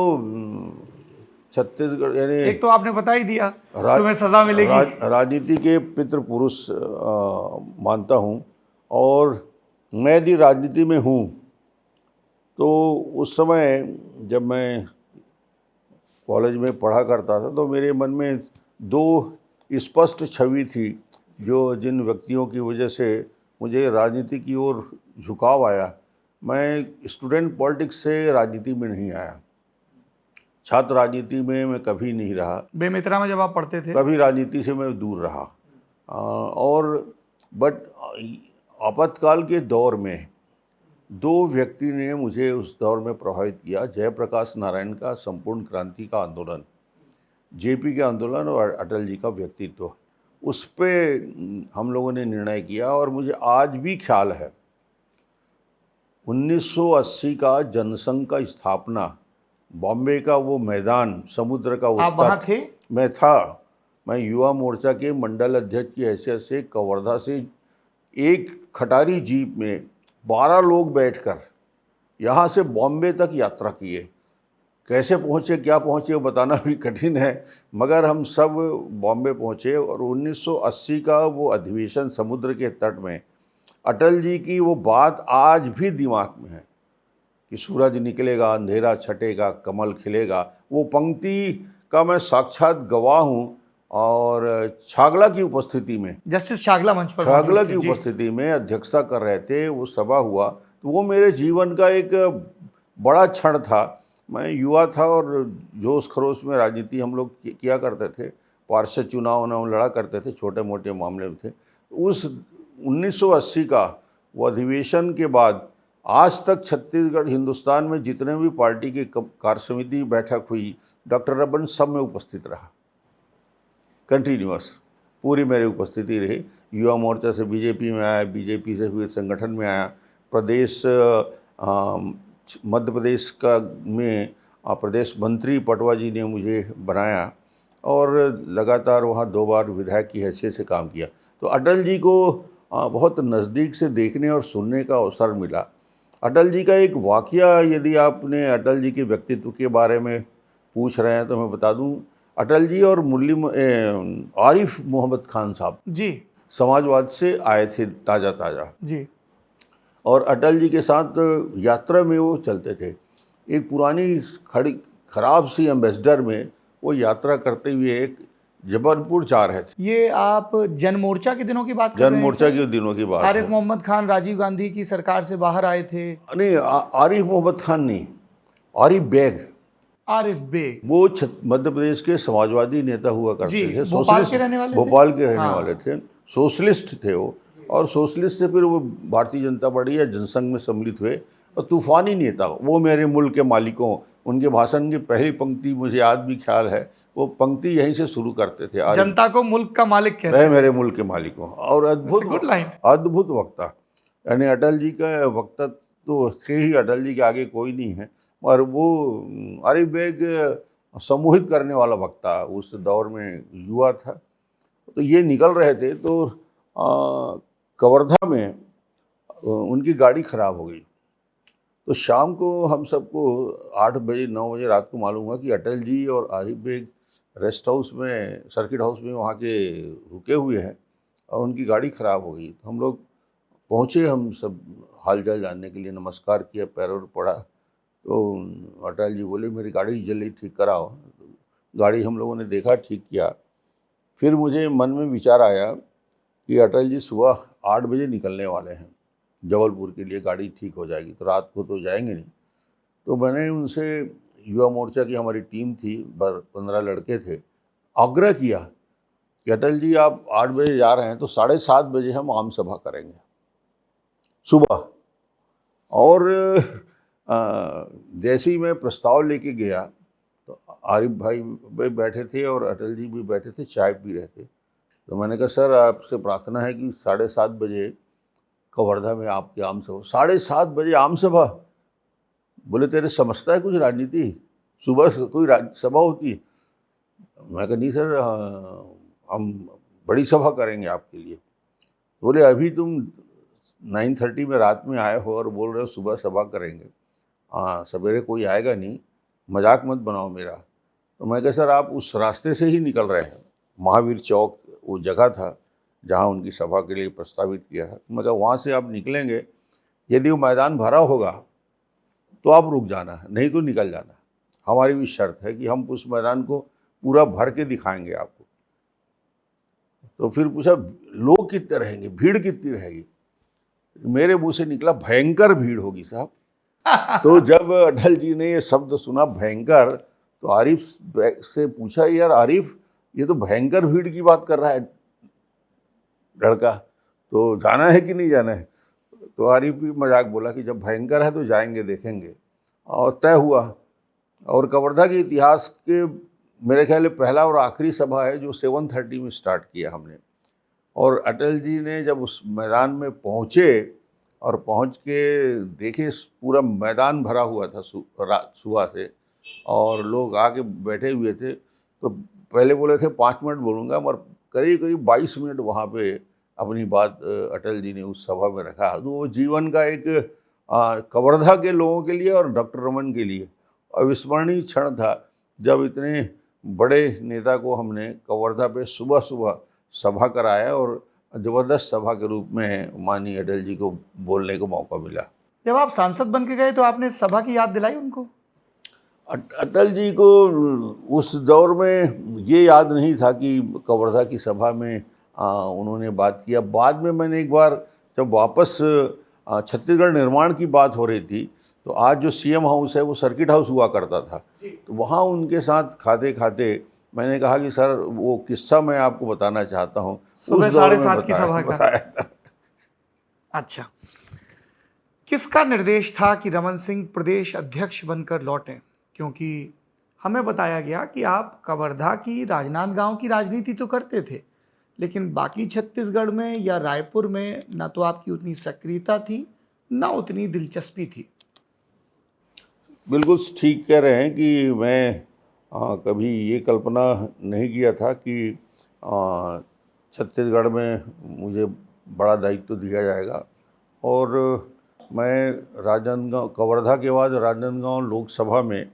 छत्तीसगढ़ यानी एक तो आपने बता ही दिया, तुम्हें सजा मिलेगी। राजनीति के पितृपुरुष मानता हूँ और मैं यदि राजनीति में हूँ तो उस समय जब मैं कॉलेज में पढ़ा करता था तो मेरे मन में दो स्पष्ट छवि थी जिन व्यक्तियों की वजह से मुझे राजनीति की ओर झुकाव आया। मैं स्टूडेंट पॉलिटिक्स से राजनीति में नहीं आया, छात्र राजनीति में मैं कभी नहीं रहा। बेमित्रा में जब आप पढ़ते थे? कभी राजनीति से मैं दूर रहा। और बट आपातकाल के दौर में दो व्यक्ति ने मुझे उस दौर में प्रभावित किया। जयप्रकाश नारायण का संपूर्ण क्रांति का आंदोलन, जेपी के आंदोलन और अटल जी का व्यक्तित्व, उस पे हम लोगों ने निर्णय किया। और मुझे आज भी ख्याल है 1980 का जनसंघ का स्थापना, बॉम्बे का वो मैदान, समुद्र का आप वहाँ थे? मैं था। मैं युवा मोर्चा के मंडल अध्यक्ष की हैसियत से कवर्धा से एक खटारी जीप में 12 लोग बैठकर यहाँ से बॉम्बे तक यात्रा किए। कैसे पहुँचे, क्या पहुँचे वो बताना भी कठिन है, मगर हम सब बॉम्बे पहुँचे। और 1980 का वो अधिवेशन समुद्र के तट में, अटल जी की वो बात आज भी दिमाग में है कि सूरज निकलेगा, अंधेरा छटेगा, कमल खिलेगा। वो पंक्ति का मैं साक्षात गवाह हूँ। और छागला की उपस्थिति में, जस्टिस छागला मंच पर छागला की उपस्थिति में अध्यक्षता कर रहे थे, वो सभा हुआ। तो वो मेरे जीवन का एक बड़ा क्षण था। मैं युवा था और जोश खरोश में राजनीति हम लोग किया करते थे, पार्षद चुनाव लड़ा करते थे, छोटे मोटे मामले में थे। उस 1980 का वो अधिवेशन के बाद आज तक छत्तीसगढ़, हिंदुस्तान में जितने भी पार्टी की कार्य समिति बैठक हुई, डॉक्टर रमन सब में उपस्थित रहा, कंटिन्यूअस पूरी मेरी उपस्थिति रही। युवा मोर्चा से बीजेपी में आया, बीजेपी से फिर संगठन में आया, प्रदेश मध्य प्रदेश का में प्रदेश मंत्री पटवा जी ने मुझे बनाया और लगातार वहाँ 2 बार विधायक की हैसियत से काम किया। तो अटल जी को बहुत नज़दीक से देखने और सुनने का अवसर मिला। अटल जी का एक वाक़या, यदि आपने अटल जी के व्यक्तित्व के बारे में पूछ रहे हैं तो मैं बता दूं, अटल जी और आरिफ मोहम्मद खान साहब जी समाजवाद से आए थे ताज़ा जी, और अटल जी के साथ यात्रा में वो चलते थे। एक पुरानी खराब सी एम्बेसडर में वो यात्रा करते हुए एक जबलपुर जा रहे थे। ये आप जन मोर्चा के दिनों की बात कर रहे हैं? जन मोर्चा के दिनों की बात। आरिफ मोहम्मद खान राजीव गांधी की सरकार से बाहर आए थे? नहीं, आरिफ मोहम्मद खान नहीं, आरिफ बेग। आरिफ बेग वो मध्य प्रदेश के समाजवादी नेता हुआ करते थे, भोपाल के रहने वाले थे। भोपाल के रहने वाले थे, सोशलिस्ट थे वो। और सोशलिस्ट से फिर वो भारतीय जनता पार्टी या जनसंघ में सम्मिलित हुए और तूफानी नेता। वो मेरे मुल्क के मालिकों, उनके भाषण की पहली पंक्ति मुझे आज भी ख्याल है, वो पंक्ति यहीं से शुरू करते थे, जनता को मुल्क का मालिक कहते हैं, मेरे मुल्क के मालिकों। और अद्भुत वक्ता, यानी अटल जी का वक्ता तो थे ही, अटल जी के आगे कोई नहीं है। और वो आरिफ बेग सम्मोहित करने वाला वक्ता, उस दौर में युवा था। तो ये निकल रहे थे तो कवर्धा में उनकी गाड़ी खराब हो गई तो शाम को हम सबको 8 बजे 9 बजे रात को मालूम हुआ कि अटल जी और आरिफ बेग रेस्ट हाउस में, सर्किट हाउस में वहाँ के रुके हुए हैं और उनकी गाड़ी ख़राब हो गई। तो हम लोग पहुँचे, हम सब हालचाल जानने के लिए, नमस्कार किया, पैरों पर पड़ा। तो अटल जी बोले मेरी गाड़ी जल्दी ठीक कराओ। गाड़ी हम लोगों ने देखा, ठीक किया। फिर मुझे मन में विचार आया कि अटल जी सुबह 8 बजे निकलने वाले हैं जबलपुर के लिए, गाड़ी ठीक हो जाएगी तो रात को तो जाएंगे नहीं। तो मैंने उनसे, युवा मोर्चा की हमारी टीम थी, 15 लड़के थे, आग्रह किया कि अटल जी आप 8 बजे जा रहे हैं तो 7:30 बजे हम आम सभा करेंगे सुबह। और जैसे ही मैं प्रस्ताव लेके गया तो आरिफ भाई भी बैठे थे और अटल जी भी बैठे थे, चाय पी रहे थे। तो मैंने कहा सर आपसे प्रार्थना है कि 7:30 बजे कवर्धा में आपकी आम सभा। 7:30 बजे आम सभा? बोले तेरे समझता है कुछ राजनीति, सुबह से कोई सभा होती है? मैं कहा नहीं सर, हम बड़ी सभा करेंगे आपके लिए। बोले अभी तुम 9:30 में रात में आए हो और बोल रहे हो सुबह सभा करेंगे, हाँ सवेरे कोई आएगा नहीं, मजाक मत बनाओ मेरा। तो मैं कहा सर आप उस रास्ते से ही निकल रहे हैं, महावीर चौक वो जगह था जहाँ उनकी सभा के लिए प्रस्तावित किया है। मैं कहा वहाँ से आप निकलेंगे, यदि वो मैदान भरा होगा तो आप रुक जाना, नहीं तो निकल जाना। हमारी भी शर्त है कि हम उस मैदान को पूरा भर के दिखाएंगे आपको। तो फिर पूछा लोग कितने रहेंगे, भीड़ कितनी रहेगी? मेरे मुंह से निकला भयंकर भीड़ होगी साहब। तो जब अटल जी ने ये शब्द सुना भयंकर, तो आरिफ से पूछा यार आरिफ ये तो भयंकर भीड़ की बात कर रहा है लड़का, तो जाना है कि नहीं जाना है? तो आरिफ भी मजाक बोला कि जब भयंकर है तो जाएंगे, देखेंगे। और तय हुआ। और कवर्धा के इतिहास के मेरे ख्याल में पहला और आखिरी सभा है जो 7:30 में स्टार्ट किया हमने। और अटल जी ने जब उस मैदान में पहुँचे और पहुँच के देखे पूरा मैदान भरा हुआ था सुबह से, और लोग आके बैठे हुए थे, तो पहले बोले थे 5 मिनट बोलूँगा, मगर करीब करीब 22 मिनट वहाँ पे अपनी बात अटल जी ने उस सभा में रखा। तो वो जीवन का एक कवर्धा के लोगों के लिए और डॉक्टर रमन के लिए अविस्मरणीय क्षण था, जब इतने बड़े नेता को हमने कवर्धा पे सुबह सुबह सभा कराया और ज़बरदस्त सभा के रूप में माननीय अटल जी को बोलने को मौका मिला। जब आप सांसद बन के गए तो आपने सभा की याद दिलाई उनको? अटल जी को उस दौर में ये याद नहीं था कि कवर्धा की सभा में उन्होंने बात किया। बाद में मैंने एक बार जब वापस छत्तीसगढ़ निर्माण की बात हो रही थी, तो आज जो सीएम हाउस है वो सर्किट हाउस हुआ करता था, तो वहाँ उनके साथ खाते खाते मैंने कहा कि सर वो किस्सा मैं आपको बताना चाहता हूँ, सुबह 7:30 की सभा का बताया था। अच्छा, किसका निर्देश था कि रमन सिंह प्रदेश अध्यक्ष बनकर लौटें? क्योंकि हमें बताया गया कि आप कवर्धा की, राजनांदगांव की राजनीति तो करते थे, लेकिन बाकी छत्तीसगढ़ में या रायपुर में ना तो आपकी उतनी सक्रियता थी, ना उतनी दिलचस्पी थी। बिल्कुल ठीक कह रहे हैं कि मैं कभी ये कल्पना नहीं किया था कि छत्तीसगढ़ में मुझे बड़ा दायित्व दिया जाएगा। और मैं राजनांदगांव, कवर्धा के बाद राजनांदगांव लोकसभा में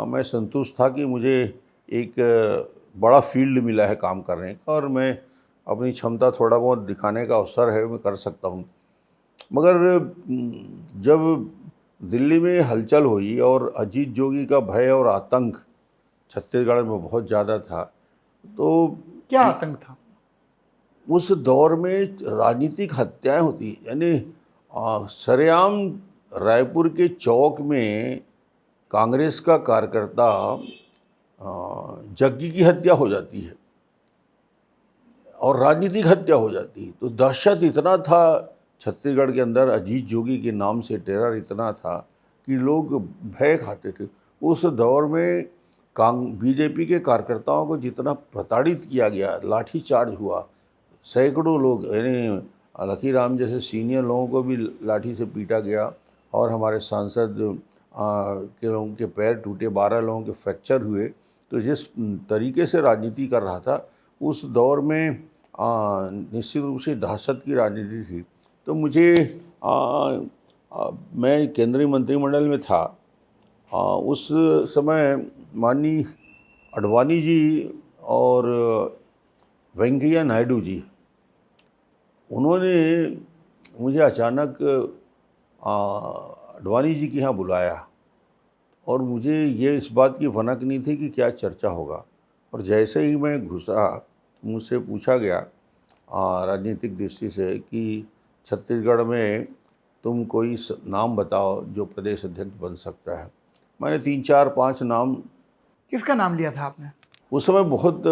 मैं संतुष्ट था कि मुझे एक बड़ा फील्ड मिला है काम करने का, और मैं अपनी क्षमता थोड़ा बहुत दिखाने का अवसर है, मैं कर सकता हूँ। मगर जब दिल्ली में हलचल हुई और अजीत जोगी का भय और आतंक छत्तीसगढ़ में बहुत ज़्यादा था, तो क्या आतंक था? उस दौर में राजनीतिक हत्याएं होती, यानी सरेआम रायपुर के चौक में कांग्रेस का कार्यकर्ता जग्गी की हत्या हो जाती है और राजनीतिक हत्या हो जाती है। तो दहशत इतना था छत्तीसगढ़ के अंदर, अजीत जोगी के नाम से टेरर इतना था कि लोग भय खाते थे। उस दौर में बीजेपी के कार्यकर्ताओं को जितना प्रताड़ित किया गया, लाठीचार्ज हुआ, सैकड़ों लोग, यानी लकीराम जैसे सीनियर लोगों को भी लाठी से पीटा गया, और हमारे सांसद के लोगों के पैर टूटे, 12 लोगों के फ्रैक्चर हुए। तो जिस तरीके से राजनीति कर रहा था उस दौर में निश्चित रूप से दहशत की राजनीति थी। तो मुझे मैं केंद्रीय मंत्रिमंडल में था। उस समय माननीय अडवाणी जी और वेंकैया नायडू जी, उन्होंने मुझे अचानक अडवाणी जी के यहाँ बुलाया और मुझे ये इस बात की भनक नहीं थी कि क्या चर्चा होगा। और जैसे ही मैं घुसा, मुझसे पूछा गया राजनीतिक दृष्टि से कि छत्तीसगढ़ में तुम कोई नाम बताओ जो प्रदेश अध्यक्ष बन सकता है। मैंने 3, 4, 5 नाम। किसका नाम लिया था आपने? उस समय बहुत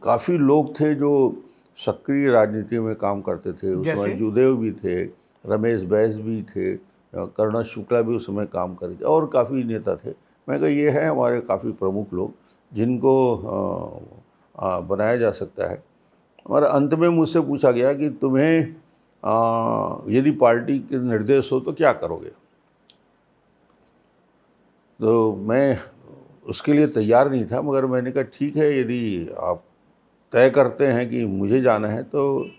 काफ़ी लोग थे जो सक्रिय राजनीति में काम करते थे। उस समय जैसे? जूदेव भी थे, रमेश बैस भी थे, करुणा शुक्ला भी उस समय काम कर रहे थे और काफ़ी नेता थे। मैं कहा ये है हमारे काफ़ी प्रमुख लोग जिनको बनाया जा सकता है। और अंत में मुझसे पूछा गया कि तुम्हें यदि पार्टी के निर्देश हो तो क्या करोगे। तो मैं उसके लिए तैयार नहीं था, मगर मैंने कहा ठीक है, यदि आप तय करते हैं कि मुझे जाना है तो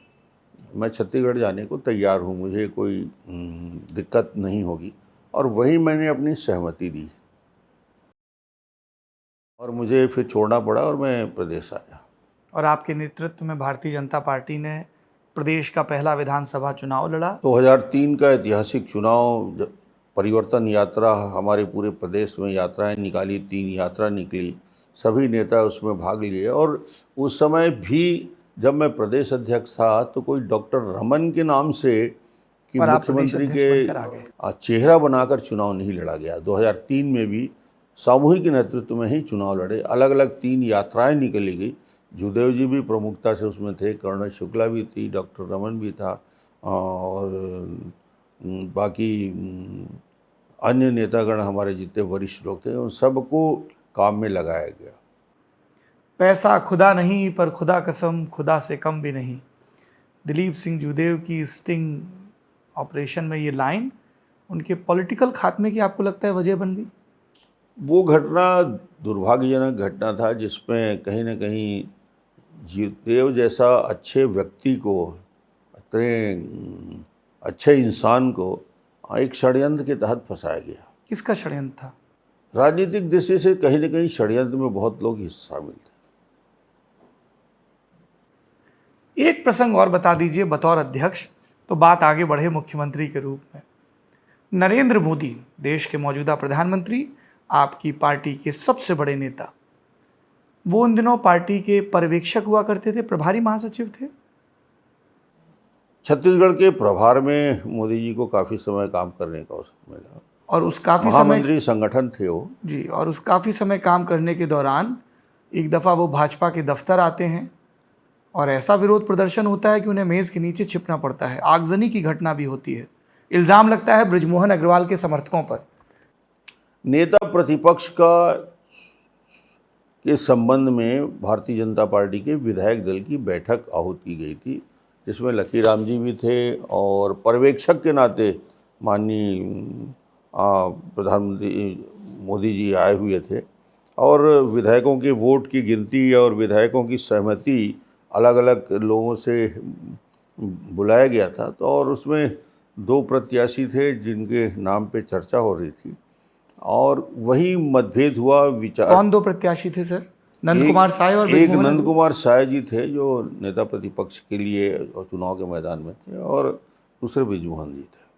मैं छत्तीसगढ़ जाने को तैयार हूँ, मुझे कोई दिक्कत नहीं होगी। और वहीं मैंने अपनी सहमति दी और मुझे फिर छोड़ना पड़ा और मैं प्रदेश आया। और आपके नेतृत्व में भारतीय जनता पार्टी ने प्रदेश का पहला विधानसभा चुनाव लड़ा। 2003 का ऐतिहासिक चुनाव, परिवर्तन यात्रा, हमारे पूरे प्रदेश में यात्राएं निकाली, 3 यात्रा निकली, सभी नेता उसमें भाग लिए। और उस समय भी जब मैं प्रदेश अध्यक्ष था तो कोई डॉक्टर रमन के नाम से कि और आप प्रदेश मुख्यमंत्री अध्यक्ष बनकर आ गए। के चेहरा बनाकर चुनाव नहीं लड़ा गया। 2003 में भी सामूहिक नेतृत्व में ही चुनाव लड़े। अलग अलग 3 यात्राएं निकली गई। जूदेव जी भी प्रमुखता से उसमें थे, करुणा शुक्ला भी थी, डॉक्टर रमन भी था और बाकी अन्य नेतागण हमारे जितने वरिष्ठ लोग थे उन सबको काम में लगाया गया। पैसा खुदा नहीं पर खुदा कसम खुदा से कम भी नहीं। दिलीप सिंह जूदेव की स्टिंग ऑपरेशन में ये लाइन उनके पॉलिटिकल खात्मे की आपको लगता है वजह बन गई? वो घटना दुर्भाग्यजनक घटना था जिसमें कहीं ना कहीं जूदेव जैसा अच्छे व्यक्ति को, इतने अच्छे इंसान को एक षड्यंत्र के तहत फंसाया गया। किसका षड्यंत्र था? राजनीतिक दृष्टि से कहीं न कहीं षड्यंत्र में बहुत लोग शामिल थे। एक प्रसंग और बता दीजिए बतौर अध्यक्ष, तो बात आगे बढ़े मुख्यमंत्री के रूप में। नरेंद्र मोदी, देश के मौजूदा प्रधानमंत्री, आपकी पार्टी के सबसे बड़े नेता, वो उन दिनों पार्टी के पर्यवेक्षक हुआ करते थे, प्रभारी महासचिव थे। छत्तीसगढ़ के प्रभार में मोदी जी को काफ़ी समय काम करने का अवसर मिला और उस काफ़ी समय महामंत्री संगठन थे वो जी, और उस काफ़ी समय काम करने के दौरान एक दफ़ा वो भाजपा के दफ्तर आते हैं और ऐसा विरोध प्रदर्शन होता है कि उन्हें मेज़ के नीचे छिपना पड़ता है। आगजनी की घटना भी होती है। इल्ज़ाम लगता है बृजमोहन अग्रवाल के समर्थकों पर। नेता प्रतिपक्ष का के संबंध में भारतीय जनता पार्टी के विधायक दल की बैठक आहूत की गई थी, जिसमें लखीराम जी भी थे और पर्यवेक्षक के नाते माननीय प्रधानमंत्री मोदी जी आए हुए थे। और विधायकों के वोट की गिनती और विधायकों की सहमति अलग अलग लोगों से बुलाया गया था। तो और उसमें 2 प्रत्याशी थे जिनके नाम पे चर्चा हो रही थी और वही मतभेद हुआ। विचार कौन 2 प्रत्याशी थे सर? नंद कुमार साय और एक बृजमोहन नंद अग्रवाल? कुमार साय जी थे जो नेता प्रतिपक्ष के लिए चुनाव के मैदान में थे और दूसरे बृजमोहन जी थे।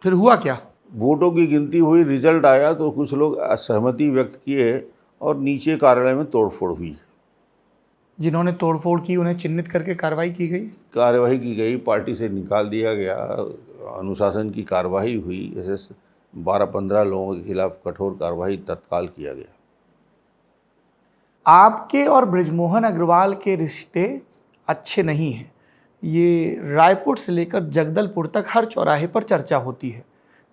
फिर हुआ क्या? वोटों की गिनती हुई, रिजल्ट आया तो कुछ लोग असहमति व्यक्त किए और नीचे कार्यालय में तोड़फोड़ हुई। जिन्होंने तोड़फोड़ की उन्हें चिन्हित करके कार्रवाई की गई। कार्यवाही की गई, पार्टी से निकाल दिया गया, अनुशासन की कार्रवाई हुई। ऐसे 12-15 लोगों के खिलाफ कठोर कार्रवाई तत्काल किया गया। आपके और बृजमोहन अग्रवाल के रिश्ते अच्छे नहीं हैं, ये रायपुर से लेकर जगदलपुर तक हर चौराहे पर चर्चा होती है।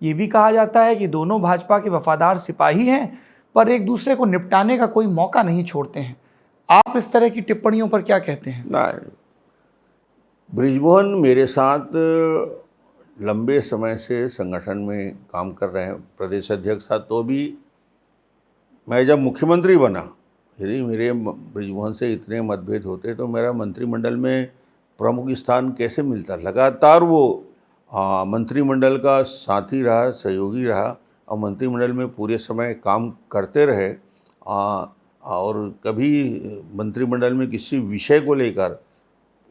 ये भी कहा जाता है कि दोनों भाजपा के वफादार सिपाही हैं, पर एक दूसरे को निपटाने का कोई मौका नहीं छोड़ते हैं। आप इस तरह की टिप्पणियों पर क्या कहते हैं? नहीं, बृजमोहन मेरे साथ लंबे समय से संगठन में काम कर रहे हैं। प्रदेश अध्यक्ष था तो भी मैं जब मुख्यमंत्री बना, यदि मेरे बृजमोहन से इतने मतभेद होते तो मेरा मंत्रिमंडल में प्रमुख स्थान कैसे मिलता। लगातार वो मंत्रिमंडल का साथी रहा, सहयोगी रहा और मंत्रिमंडल में पूरे समय काम करते रहे। और कभी मंत्रिमंडल में किसी विषय को लेकर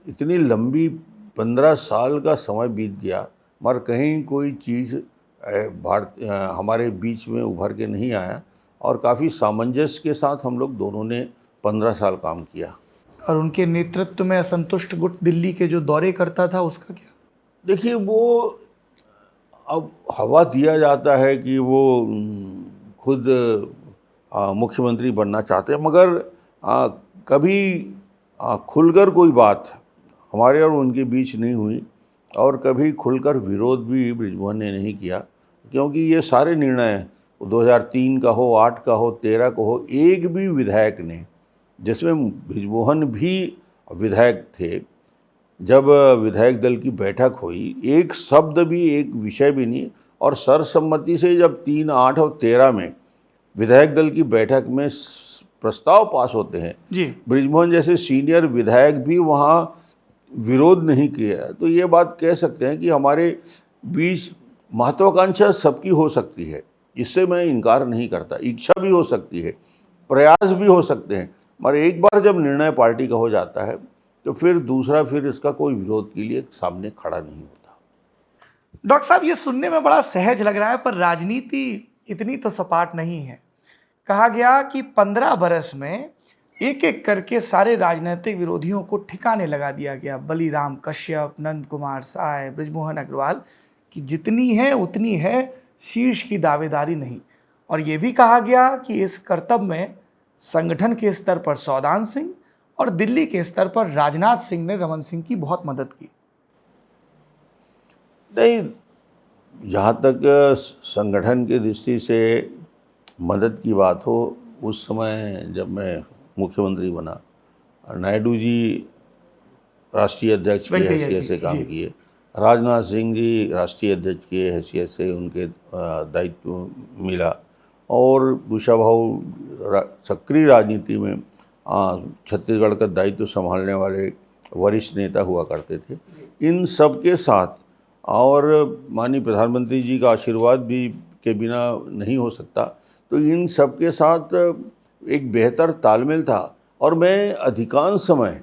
इतनी लंबी 15 साल का समय बीत गया मगर कहीं कोई चीज़ हमारे बीच में उभर के नहीं आया और काफ़ी सामंजस्य के साथ हम लोग दोनों ने 15 साल काम किया। और उनके नेतृत्व में असंतुष्ट गुट दिल्ली के जो दौरे करता था उसका क्या? देखिए, वो अब हवा दिया जाता है कि वो खुद मुख्यमंत्री बनना चाहते हैं, मगर कभी खुलकर कोई बात हमारे और उनके बीच नहीं हुई और कभी खुलकर विरोध भी बृजमोहन ने नहीं किया, क्योंकि ये सारे निर्णय 2003 का हो, 8 का हो, 13 का हो, एक भी विधायक ने, जिसमें बृजमोहन भी विधायक थे, जब विधायक दल की बैठक हुई एक शब्द भी, एक विषय भी नहीं, और सर्वसम्मति से जब 3, 8 और 13 में विधायक दल की बैठक में प्रस्ताव पास होते हैं जी, बृजमोहन जैसे सीनियर विधायक भी वहाँ विरोध नहीं किया। तो ये बात कह सकते हैं कि हमारे बीच महत्वाकांक्षा सबकी हो सकती है, इससे मैं इनकार नहीं करता, इच्छा भी हो सकती है, प्रयास भी हो सकते हैं, मगर एक बार जब निर्णय पार्टी का हो जाता है तो फिर दूसरा फिर इसका कोई विरोध के लिए सामने खड़ा नहीं होता। डॉक्टर साहब ये सुनने में बड़ा सहज लग रहा है, पर राजनीति इतनी तो सपाट नहीं है। कहा गया कि 15 बरस में एक एक करके सारे राजनीतिक विरोधियों को ठिकाने लगा दिया गया। बलीराम कश्यप, नंद कुमार साय, बृजमोहन अग्रवाल की जितनी है उतनी है, शीर्ष की दावेदारी नहीं। और ये भी कहा गया कि इस कर्तव्य में संगठन के स्तर पर सौदान सिंह और दिल्ली के स्तर पर राजनाथ सिंह ने रमन सिंह की बहुत मदद की। नहीं, जहाँ तक संगठन की दृष्टि से मदद की बात हो, उस समय जब मैं मुख्यमंत्री बना, नायडू जी राष्ट्रीय अध्यक्ष की हैसियत से काम किए, राजनाथ सिंह जी राष्ट्रीय अध्यक्ष की हैसियत से उनके दायित्व मिला, और कुशाभाऊ सक्रिय राजनीति में छत्तीसगढ़ का दायित्व संभालने वाले वरिष्ठ नेता हुआ करते थे। इन सब के साथ और माननीय प्रधानमंत्री जी का आशीर्वाद भी के बिना नहीं हो सकता, तो इन सब के साथ एक बेहतर तालमेल था। और मैं अधिकांश समय,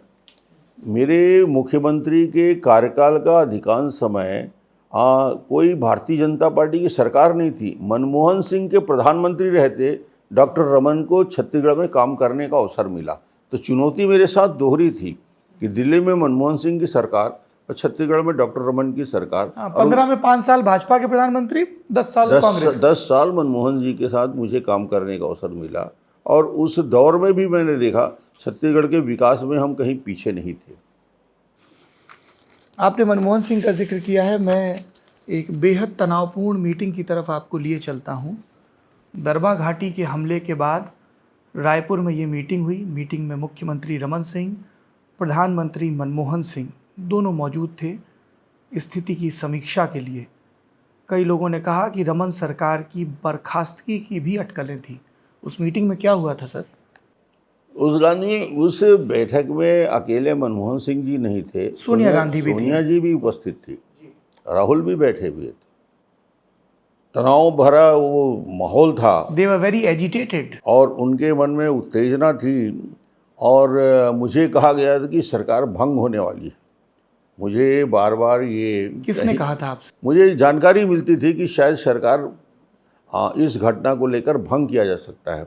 मेरे मुख्यमंत्री के कार्यकाल का अधिकांश समय कोई भारतीय जनता पार्टी की सरकार नहीं थी। मनमोहन सिंह के प्रधानमंत्री रहते डॉक्टर रमन को छत्तीसगढ़ में काम करने का अवसर मिला। तो चुनौती मेरे साथ दोहरी थी कि दिल्ली में मनमोहन सिंह की सरकार और छत्तीसगढ़ में डॉक्टर रमन की सरकार। 15 में 5 साल भाजपा के प्रधानमंत्री, 10 साल कांग्रेस। 10 साल मनमोहन जी के साथ मुझे काम करने का अवसर मिला, और उस दौर में भी मैंने देखा छत्तीसगढ़ के विकास में हम कहीं पीछे नहीं थे। आपने मनमोहन सिंह का जिक्र किया है, मैं एक बेहद तनावपूर्ण मीटिंग की तरफ आपको लिए चलता हूँ। दरबा घाटी के हमले के बाद रायपुर में ये मीटिंग हुई। मीटिंग में मुख्यमंत्री रमन सिंह, प्रधानमंत्री मनमोहन सिंह दोनों मौजूद थे स्थिति की समीक्षा के लिए। कई लोगों ने कहा कि रमन सरकार की बर्खास्तगी की भी अटकलें थी। उस मीटिंग में क्या हुआ था सर? उस बैठक में अकेले मनमोहन सिंह जी नहीं थे, सोनिया गांधी भी थी। सोनिया जी भी उपस्थित थी, राहुल भी बैठे हुए थे। तनाव भरा वो माहौल था। They were very agitated. और उनके मन में उत्तेजना थी, और मुझे कहा गया था कि सरकार भंग होने वाली है। मुझे बार बार ये किसने कहा था आपसे? मुझे जानकारी मिलती थी कि शायद सरकार इस घटना को लेकर भंग किया जा सकता है।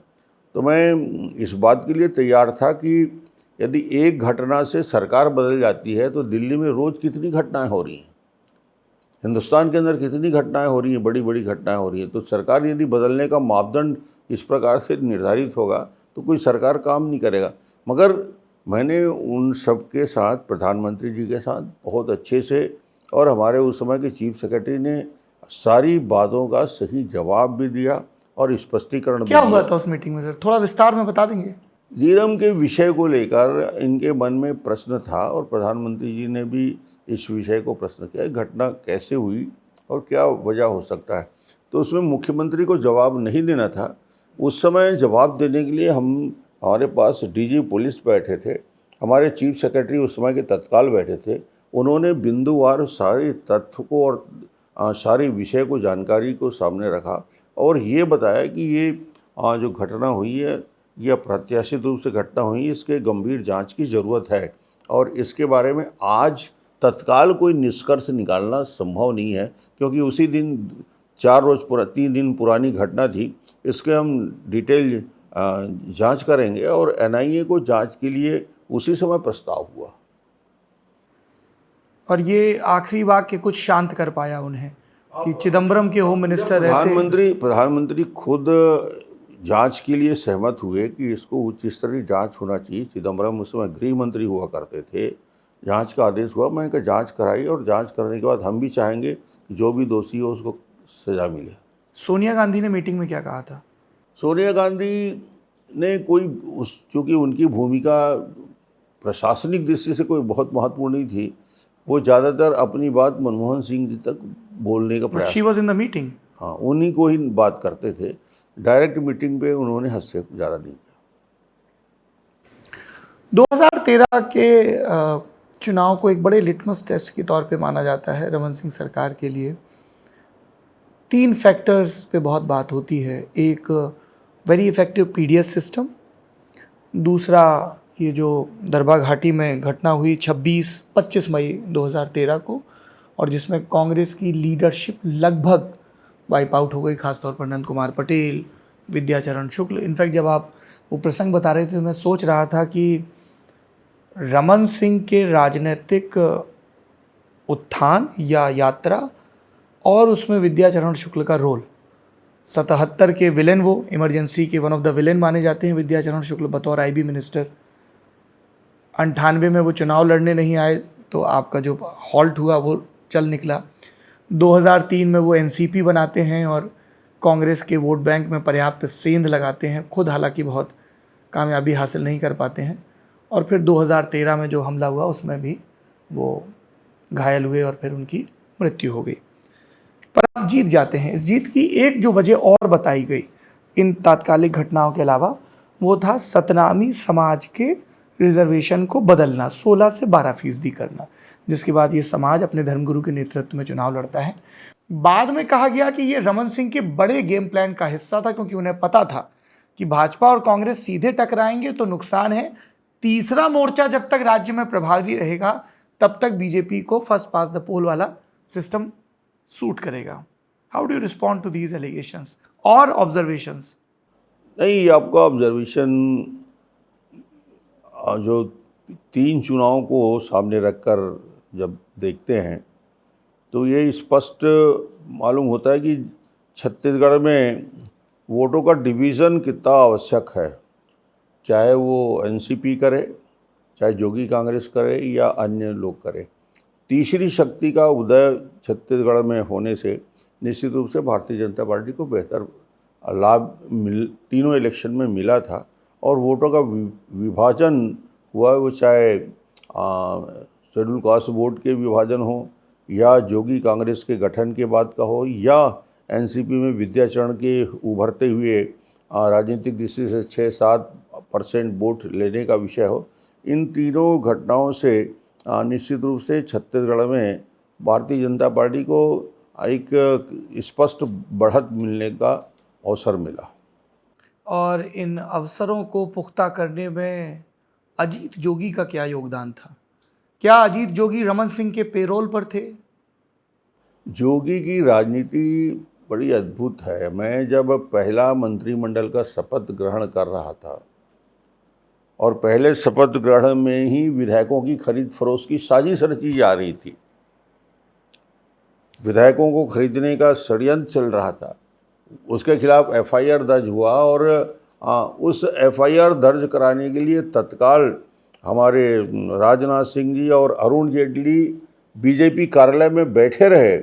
तो मैं इस बात के लिए तैयार था कि यदि एक घटना से सरकार बदल जाती है तो दिल्ली में रोज़ कितनी घटनाएं हो रही हैं, हिंदुस्तान के अंदर कितनी घटनाएं हो रही हैं, बड़ी बड़ी घटनाएं हो रही हैं। तो सरकार यदि बदलने का मापदंड इस प्रकार से निर्धारित होगा तो कोई सरकार काम नहीं करेगा। मगर मैंने उन सब के साथ, प्रधानमंत्री जी के साथ बहुत अच्छे से, और हमारे उस समय के चीफ सेक्रेटरी ने सारी बातों का सही जवाब भी दिया और स्पष्टीकरण भी दिया। क्या हुआ था उस मीटिंग में सर, थोड़ा विस्तार में बता देंगे? झीरम के विषय को लेकर इनके मन में प्रश्न था, और प्रधानमंत्री जी ने भी इस विषय को प्रश्न किया, घटना कैसे हुई और क्या वजह हो सकता है। तो उसमें मुख्यमंत्री को जवाब नहीं देना था। उस समय जवाब देने के लिए हमारे पास डीजी पुलिस बैठे थे, हमारे चीफ सेक्रेटरी उस समय के तत्काल बैठे थे, उन्होंने बिंदुवार सारे तथ्य को और सारे विषय को, जानकारी को सामने रखा और ये बताया कि ये जो घटना हुई है यह अप्रत्याशित रूप से घटना हुई है, इसके गंभीर जांच की ज़रूरत है और इसके बारे में आज तत्काल कोई निष्कर्ष निकालना संभव नहीं है, क्योंकि उसी दिन 3 दिन पुरानी घटना थी। इसके हम डिटेल जांच करेंगे और एनआईए को जांच के लिए उसी समय प्रस्ताव हुआ। और ये आखिरी वाक्य कुछ शांत कर पाया उन्हें कि चिदम्बरम के होम मिनिस्टर रहते। प्रधानमंत्री खुद जांच के लिए सहमत हुए कि इसको उच्च स्तरीय जांच होना चाहिए। चिदम्बरम उस समय गृह मंत्री हुआ करते थे। जांच का आदेश हुआ, मैं कहा जांच कराई और जांच करने के बाद हम भी चाहेंगे कि जो भी दोषी हो उसको सजा मिले। सोनिया गांधी ने मीटिंग में क्या कहा था? सोनिया गांधी ने चूँकि उनकी भूमिका प्रशासनिक दृष्टि से कोई बहुत महत्वपूर्ण नहीं थी, वो ज़्यादातर अपनी बात मनमोहन सिंह जी तक बोलने का प्रयास। She was in the meeting. हाँ, उन्हीं को ही बात करते थे। डायरेक्ट मीटिंग पे उन्होंने हस्तक्षेप ज़्यादा नहीं किया। 2013 के चुनाव को एक बड़े लिटमस टेस्ट के तौर पे माना जाता है रमन सिंह सरकार के लिए। 3 फैक्टर्स पे बहुत बात होती है। एक वेरी इफेक्टिव पीडीएस सिस्टम, दूसरा ये जो दरभा घाटी में घटना हुई 25 मई 2013 को, और जिसमें कांग्रेस की लीडरशिप लगभग वाइप आउट हो गई, खासतौर पर नंद कुमार पटेल, विद्याचरण शुक्ल। इनफैक्ट जब आप वो प्रसंग बता रहे थे तो मैं सोच रहा था कि रमन सिंह के राजनीतिक उत्थान या यात्रा और उसमें विद्याचरण शुक्ल का रोल, 77 के विलेन, वो इमरजेंसी के वन ऑफ द विलेन माने जाते हैं विद्याचरण शुक्ल बतौर आईबी मिनिस्टर। 98 में वो चुनाव लड़ने नहीं आए तो आपका जो हॉल्ट हुआ वो चल निकला। 2003 में वो एनसीपी बनाते हैं और कांग्रेस के वोट बैंक में पर्याप्त सेंध लगाते हैं, खुद हालांकि बहुत कामयाबी हासिल नहीं कर पाते हैं। और फिर 2013 में जो हमला हुआ उसमें भी वो घायल हुए और फिर उनकी मृत्यु हो गई। पर आप जीत जाते हैं। इस जीत की एक जो वजह और बताई गई इन तात्कालिक घटनाओं के अलावा, वो था सतनामी समाज के रिजर्वेशन को बदलना, 16 से 12% करना, जिसके बाद ये समाज अपने धर्मगुरु के नेतृत्व में चुनाव लड़ता है। बाद में कहा गया कि ये रमन सिंह के बड़े गेम प्लान का हिस्सा था, क्योंकि उन्हें पता था कि भाजपा और कांग्रेस सीधे टकराएंगे तो नुकसान है। तीसरा मोर्चा जब तक राज्य में प्रभावी रहेगा तब तक बीजेपी को फर्स्ट पास द पोल वाला सिस्टम सूट करेगा। How do you respond to these allegations और ऑब्जर्वेशंस? नहीं, आपका ऑब्जर्वेशन जो 3 चुनावों को सामने रखकर जब देखते हैं तो ये स्पष्ट मालूम होता है कि छत्तीसगढ़ में वोटों का डिवीज़न कितना आवश्यक है, चाहे वो एनसीपी करे, चाहे जोगी कांग्रेस करे या अन्य लोग करे। तीसरी शक्ति का उदय छत्तीसगढ़ में होने से निश्चित रूप से भारतीय जनता पार्टी को बेहतर लाभ तीनों इलेक्शन में मिला था और वोटों का विभाजन हुआ, वो चाहे शेड्यूल कास्ट वोट के विभाजन हो या जोगी कांग्रेस के गठन के बाद का हो या एनसीपी में विद्याचरण के उभरते हुए राजनीतिक दृष्टि से 6-7% वोट लेने का विषय हो। इन तीनों घटनाओं से निश्चित रूप से छत्तीसगढ़ में भारतीय जनता पार्टी को एक स्पष्ट बढ़त मिलने का अवसर मिला। और इन अवसरों को पुख्ता करने में अजीत जोगी का क्या योगदान था? क्या अजीत जोगी रमन सिंह के पेरोल पर थे? जोगी की राजनीति बड़ी अद्भुत है। मैं जब पहला मंत्रिमंडल का शपथ ग्रहण कर रहा था और पहले शपथ ग्रहण में ही विधायकों की खरीद फरोख्त की साजिश रची जा रही थी, विधायकों को खरीदने का षड्यंत्र चल रहा था, उसके खिलाफ एफआईआर दर्ज हुआ और उस एफआईआर दर्ज कराने के लिए तत्काल हमारे राजनाथ सिंह जी और अरुण जेटली बीजेपी कार्यालय में बैठे रहे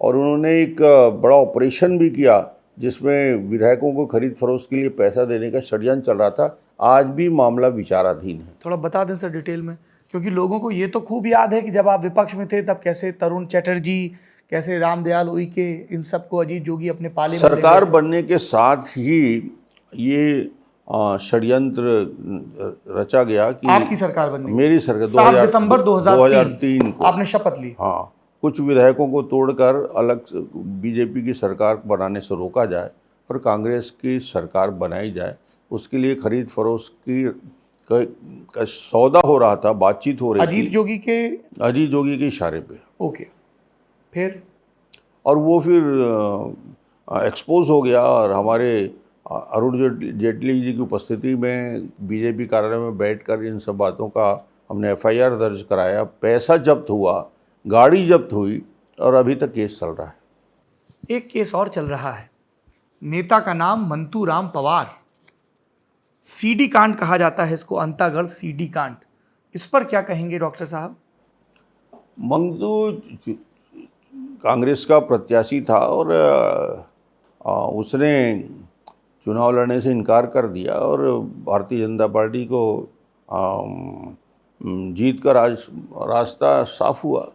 और उन्होंने एक बड़ा ऑपरेशन भी किया जिसमें विधायकों को खरीद फरोख्त के लिए पैसा देने का षड्यंत्र चल रहा था। आज भी मामला विचाराधीन है। थोड़ा बता दें सर डिटेल में, क्योंकि लोगों को ये तो खूब याद है कि जब आप विपक्ष में थे तब कैसे तरुण चटर्जी, कैसे रामदयाल उइके, इन सबको अजीत जोगी अपने पाले में सरकार बनने के साथ ही ये षड्यंत्र रचा गया कि आपकी सरकार बनने की? मेरी सरकार 7 दिसंबर 2003 को आपने शपथ ली। हाँ, कुछ विधायकों को तोड़कर अलग बीजेपी की सरकार बनाने से रोका जाए और कांग्रेस की सरकार बनाई जाए। उसके लिए खरीद फरोख्त का सौदा हो रहा था, बातचीत हो रही अजीत थी जोगी के इशारे पे। ओके, फिर और वो फिर एक्सपोज हो गया और हमारे अरुण जेटली जी की उपस्थिति में बीजेपी कार्यालय में बैठकर इन सब बातों का हमने एफआईआर दर्ज कराया, पैसा जब्त हुआ, गाड़ी जब्त हुई और अभी तक केस चल रहा है। एक केस और चल रहा है, नेता का नाम मंतू राम पवार, सीडी कांड कहा जाता है इसको, अंतागढ़ सीडी कांड, इस पर क्या कहेंगे डॉक्टर साहब? मंगदू कांग्रेस का प्रत्याशी था और उसने चुनाव लड़ने से इनकार कर दिया और भारतीय जनता पार्टी को जीत का रास्ता साफ हुआ।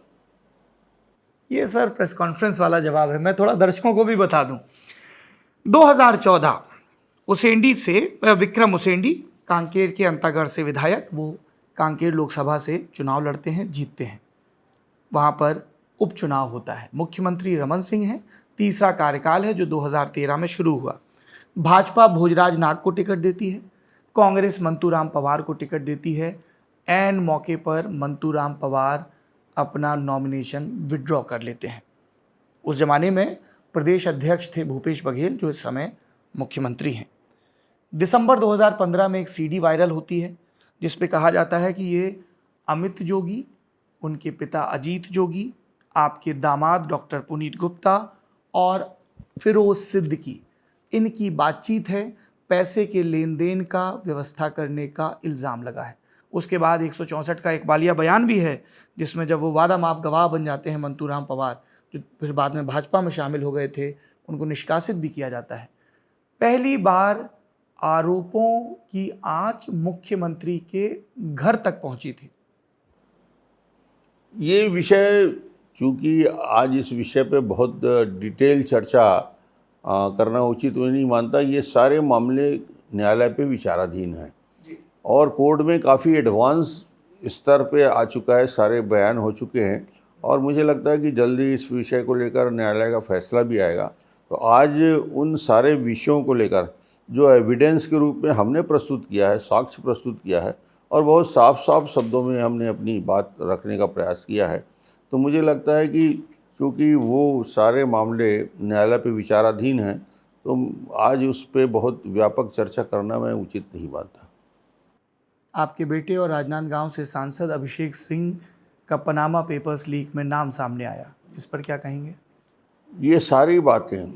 ये सर प्रेस कॉन्फ्रेंस वाला जवाब है, मैं थोड़ा दर्शकों को भी बता दूं। 2014 उसेंडी से विक्रम उसेंडी, कांकेर के अंतागढ़ से विधायक, वो कांकेर लोकसभा से चुनाव लड़ते हैं, जीतते हैं। वहाँ पर उपचुनाव होता है, मुख्यमंत्री रमन सिंह हैं, तीसरा कार्यकाल है जो 2013 में शुरू हुआ। भाजपा भोजराज नाग को टिकट देती है, कांग्रेस मंतूराम पवार को टिकट देती है। एन मौके पर मंतूराम पवार अपना नॉमिनेशन विड्रॉ कर लेते हैं। उस जमाने में प्रदेश अध्यक्ष थे भूपेश बघेल, जो इस समय मुख्यमंत्री हैं। दिसंबर 2015 में एक सीडी वायरल होती है जिस पे कहा जाता है कि ये अमित जोगी, उनके पिता अजीत जोगी, आपके दामाद डॉक्टर पुनीत गुप्ता और फिरोज सिद्दीकी, इनकी बातचीत है, पैसे के लेन देन का व्यवस्था करने का इल्ज़ाम लगा है। उसके बाद 164 का इकबालिया बयान भी है जिसमें जब वो वादा माफ गवाह बन जाते हैं मंतूराम पवार, जो फिर बाद में भाजपा में शामिल हो गए थे, उनको निष्कासित भी किया जाता है। पहली बार आरोपों की आंच मुख्यमंत्री के घर तक पहुंची थी। ये विषय, क्योंकि आज इस विषय पे बहुत डिटेल चर्चा करना उचित मैं नहीं मानता। ये सारे मामले न्यायालय पे विचाराधीन हैं और कोर्ट में काफ़ी एडवांस स्तर पे आ चुका है, सारे बयान हो चुके हैं और मुझे लगता है कि जल्दी इस विषय को लेकर न्यायालय का फैसला भी आएगा। तो आज उन सारे विषयों को लेकर जो एविडेंस के रूप में हमने प्रस्तुत किया है, साक्ष्य प्रस्तुत किया है और बहुत साफ साफ शब्दों में हमने अपनी बात रखने का प्रयास किया है, तो मुझे लगता है कि क्योंकि वो सारे मामले न्यायालय पे विचाराधीन हैं तो आज उस पर बहुत व्यापक चर्चा करना मैं उचित नहीं मानता। आपके बेटे और राजनांदगांव से सांसद अभिषेक सिंह का पनामा पेपर्स लीक में नाम सामने आया, इस पर क्या कहेंगे? ये सारी बातें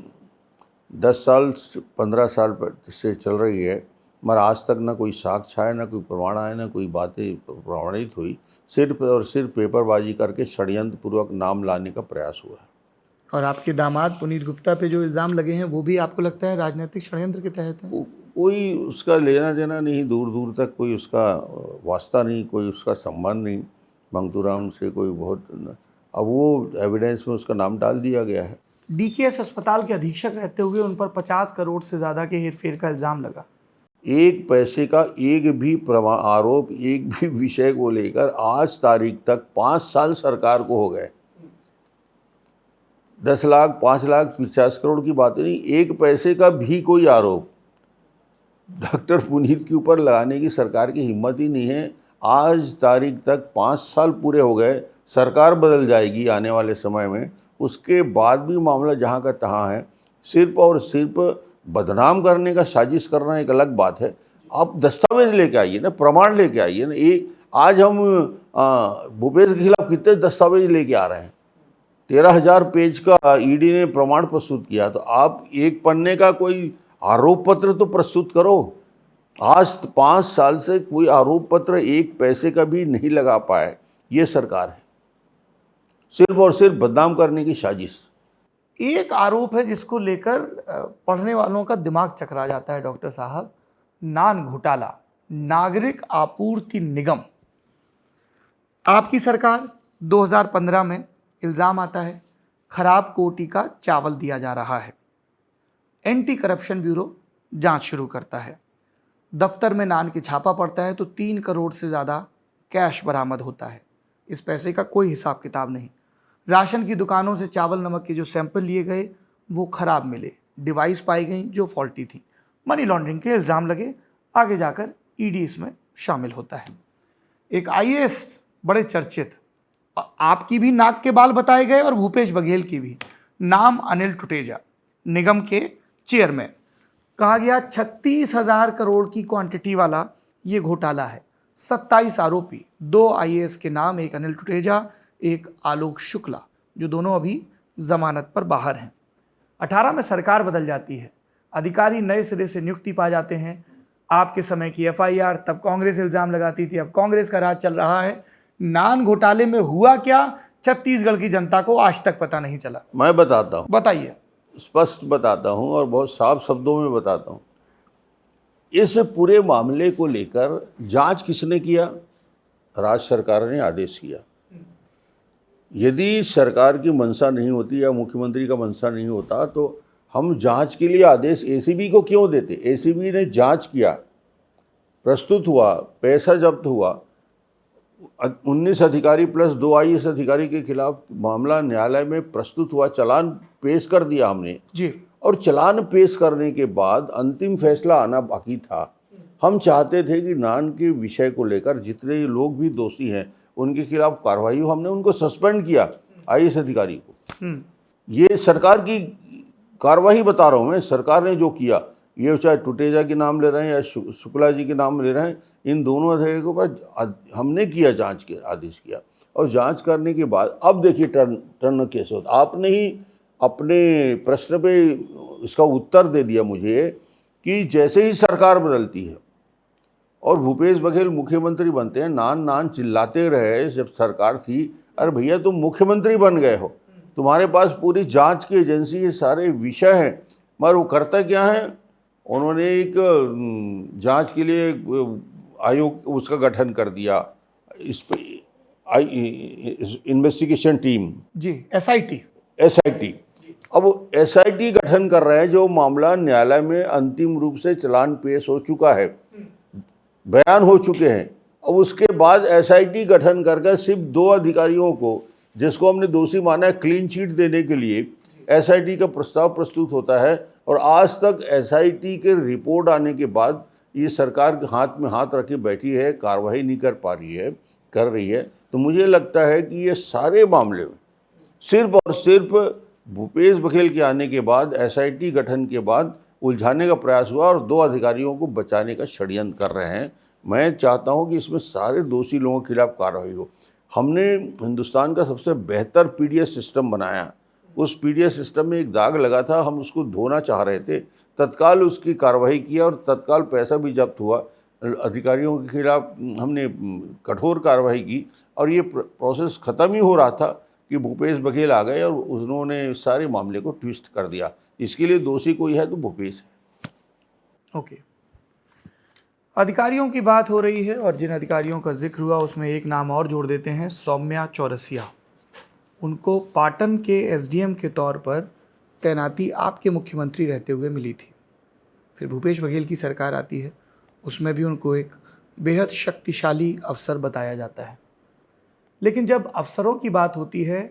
10 साल 15 साल से चल रही है, मगर आज तक ना कोई साक्ष्य आया, ना कोई प्रमाण आया, ना कोई बातें प्रमाणित हुई। सिर्फ और सिर्फ पेपरबाजी करके षड्यंत्र पूर्वक नाम लाने का प्रयास हुआ। और आपके दामाद पुनीत गुप्ता पे जो इल्ज़ाम लगे हैं वो भी आपको लगता है राजनीतिक षड्यंत्र के तहत है? कोई उसका लेना देना नहीं, दूर दूर तक कोई उसका वास्ता नहीं, कोई उसका संबंध नहीं मंतूराम से, कोई बहुत। अब वो एविडेंस में उसका नाम डाल दिया गया है। डीकेएस अस्पताल के अधीक्षक रहते हुए उन पर 50 करोड़ से ज़्यादा के हेरफेर का इल्ज़ाम लगा। एक पैसे का एक भी आरोप, एक भी विषय को लेकर आज तारीख तक 5 साल सरकार को हो गए। 10 लाख 5 लाख 50 करोड़ की बात नहीं, एक पैसे का भी कोई आरोप डॉक्टर पुनीत के ऊपर लगाने की सरकार की हिम्मत ही नहीं है। आज तारीख तक 5 साल पूरे हो गए, सरकार बदल जाएगी आने वाले समय में, उसके बाद भी मामला जहाँ का तहाँ है। सिर्फ और सिर्फ बदनाम करने का साजिश करना एक अलग बात है। आप दस्तावेज लेके आइए ना, प्रमाण लेके आइए ना। एक आज हम भूपेश के खिलाफ कितने दस्तावेज लेके आ रहे हैं, 13,000 पेज का ईडी ने प्रमाण प्रस्तुत किया, तो आप एक पन्ने का कोई आरोप पत्र तो प्रस्तुत करो। आज 5 साल से कोई आरोप पत्र एक पैसे का भी नहीं लगा पाए ये सरकार है, सिर्फ और सिर्फ बदनाम करने की साजिश। एक आरोप है जिसको लेकर पढ़ने वालों का दिमाग चकरा जाता है डॉक्टर साहब, नान घोटाला, नागरिक आपूर्ति निगम। आपकी सरकार 2015 में इल्ज़ाम आता है खराब कोटि का चावल दिया जा रहा है। एंटी करप्शन ब्यूरो जांच शुरू करता है। दफ्तर में नान के छापा पड़ता है तो 3 करोड़ से ज़्यादा कैश बरामद होता है। इस पैसे का कोई हिसाब किताब नहीं। राशन की दुकानों से चावल नमक के जो सैंपल लिए गए वो खराब मिले, डिवाइस पाई गई जो फॉल्टी थी, मनी लॉन्ड्रिंग के इल्ज़ाम लगे, आगे जाकर ईडी इसमें शामिल होता है। एक आईएएस बड़े चर्चित, आपकी भी नाक के बाल बताए गए और भूपेश बघेल की भी, नाम अनिल टुटेजा, निगम के चेयरमैन। कहा गया 36,000 करोड़ की क्वांटिटी वाला ये घोटाला है। 27 आरोपी, 2 आईएएस के नाम, एक अनिल टुटेजा, एक आलोक शुक्ला, जो दोनों अभी जमानत पर बाहर हैं। 18 में सरकार बदल जाती है, अधिकारी नए सिरे से नियुक्ति पा जाते हैं। आपके समय की एफआईआर, तब कांग्रेस इल्ज़ाम लगाती थी, अब कांग्रेस का राज चल रहा है। नान घोटाले में हुआ क्या, छत्तीसगढ़ की जनता को आज तक पता नहीं चला। मैं बताता हूँ, बताइए। स्पष्ट बताता हूँ और बहुत साफ शब्दों में बताता हूँ। इस पूरे मामले को लेकर जांच किसने किया? राज्य सरकार ने आदेश किया। यदि सरकार की मंशा नहीं होती या मुख्यमंत्री का मंशा नहीं होता तो हम जांच के लिए आदेश एसीबी को क्यों देते? एसीबी ने जांच किया, प्रस्तुत हुआ, पैसा जब्त हुआ, 19 अधिकारी प्लस 2 आईएएस अधिकारी के खिलाफ मामला न्यायालय में प्रस्तुत हुआ, चालान पेश कर दिया हमने जी। और चालान पेश करने के बाद अंतिम फैसला आना बाकी था। हम चाहते थे कि नान के विषय को लेकर जितने लोग भी दोषी हैं उनके खिलाफ कार्रवाई हो। हमने उनको सस्पेंड किया, आईएएस अधिकारी को। ये सरकार की कार्रवाई बता रहा हूँ मैं, सरकार ने जो किया, ये चाहे टुटेजा के नाम ले रहे हैं या शुक्ला जी के नाम ले रहे हैं, इन दोनों अधिकारियों के ऊपर हमने किया, जांच के आदेश किया। और जांच करने के बाद अब देखिए टर्न केस होता। आपने ही अपने प्रश्न पे इसका उत्तर दे दिया मुझे कि जैसे ही सरकार बदलती है और भूपेश बघेल मुख्यमंत्री बनते हैं, नान नान चिल्लाते रहे जब सरकार थी, अरे भैया तुम मुख्यमंत्री बन गए हो, तुम्हारे पास पूरी जांच की एजेंसी के सारे विषय हैं, मगर वो करता क्या है? उन्होंने एक जांच के लिए आयोग उसका गठन कर दिया, इस पे इन्वेस्टिगेशन टीम जी, एसआईटी। अब एसआईटी गठन कर रहे हैं जो मामला न्यायालय में अंतिम रूप से चालान पेश हो चुका है, बयान हो चुके हैं। अब उसके बाद एसआईटी गठन करके सिर्फ 2 अधिकारियों को, जिसको हमने दोषी माना है, क्लीन चिट देने के लिए एसआईटी का प्रस्ताव प्रस्तुत होता है। और आज तक एसआईटी के रिपोर्ट आने के बाद ये सरकार हाथ में हाथ रखे बैठी है, कार्रवाई नहीं कर रही है। तो मुझे लगता है कि ये सारे मामले में सिर्फ और सिर्फ भूपेश बघेल के आने के बाद, एसआईटी गठन के बाद उलझाने का प्रयास हुआ और 2 अधिकारियों को बचाने का षड्यंत्र कर रहे हैं। मैं चाहता हूं कि इसमें सारे दोषी लोगों के खिलाफ कार्रवाई हो। हमने हिंदुस्तान का सबसे बेहतर पीडीएस सिस्टम बनाया, उस पीडीएस सिस्टम में एक दाग लगा था, हम उसको धोना चाह रहे थे, तत्काल उसकी कार्रवाई किया और तत्काल पैसा भी जब्त हुआ। अधिकारियों के खिलाफ हमने कठोर कार्रवाई की और ये प्रोसेस ख़त्म ही हो रहा था कि भूपेश बघेल आ गए और उन्होंने सारे मामले को ट्विस्ट कर दिया। इसके लिए दोषी कोई है तो भूपेश है। ओके, अधिकारियों की बात हो रही है और जिन अधिकारियों का जिक्र हुआ उसमें एक नाम और जोड़ देते हैं, सौम्या चौरसिया। उनको पाटन के एसडीएम के तौर पर तैनाती आपके मुख्यमंत्री रहते हुए मिली थी। फिर भूपेश बघेल की सरकार आती है, उसमें भी उनको एक बेहद शक्तिशाली अफसर बताया जाता है। लेकिन जब अफसरों की बात होती है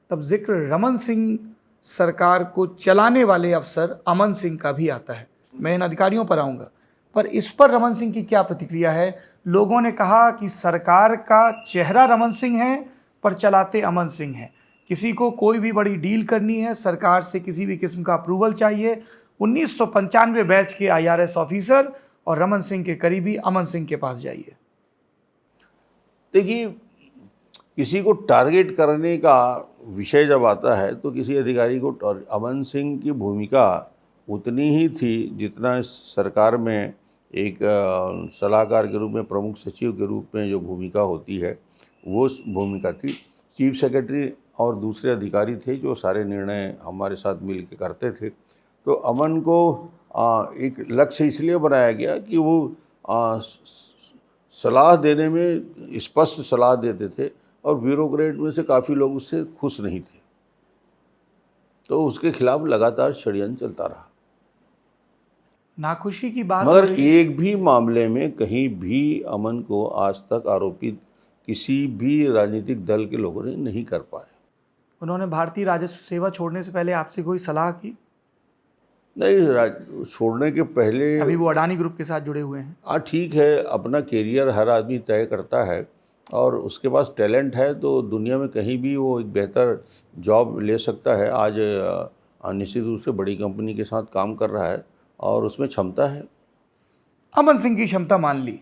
तब जिक्र रमन सिंह सरकार को चलाने वाले अफसर अमन सिंह का भी आता है। मैं इन अधिकारियों पर आऊँगा, पर इस पर रमन सिंह की क्या प्रतिक्रिया है? लोगों ने कहा कि सरकार का चेहरा रमन सिंह है पर चलाते अमन सिंह हैं। किसी को कोई भी बड़ी डील करनी है, सरकार से किसी भी किस्म का अप्रूवल चाहिए, 1995 बैच के आईआरएस ऑफिसर और रमन सिंह के करीबी अमन सिंह के पास जाइए। देखिए, किसी को टारगेट करने का विषय जब आता है तो किसी अधिकारी को, अमन सिंह की भूमिका उतनी ही थी जितना इस सरकार में एक सलाहकार के रूप में, प्रमुख सचिव के रूप में जो भूमिका होती है वो भूमिका थी। चीफ सेक्रेटरी और दूसरे अधिकारी थे जो सारे निर्णय हमारे साथ मिल के करते थे। तो अमन को एक लक्ष्य इसलिए बनाया गया कि वो सलाह देने में स्पष्ट सलाह देते थे और ब्यूरोक्रेट में से काफ़ी लोग उससे खुश नहीं थे, तो उसके खिलाफ लगातार षड्यंत्र चलता रहा। नाखुशी की बात हो मगर रही है। एक भी मामले में कहीं भी अमन को आज तक आरोपित किसी भी राजनीतिक दल के लोगों ने नहीं कर पाए। उन्होंने भारतीय राजस्व सेवा छोड़ने से पहले आपसे कोई सलाह की? नहीं, छोड़ने के पहले अभी वो अडानी ग्रुप के साथ जुड़े हुए हैं। हाँ ठीक है, अपना करियर हर आदमी तय करता है और उसके पास टैलेंट है तो दुनिया में कहीं भी वो एक बेहतर जॉब ले सकता है। आज निश्चित रूप से बड़ी कंपनी के साथ काम कर रहा है और उसमें क्षमता है। अमन सिंह की क्षमता मान ली,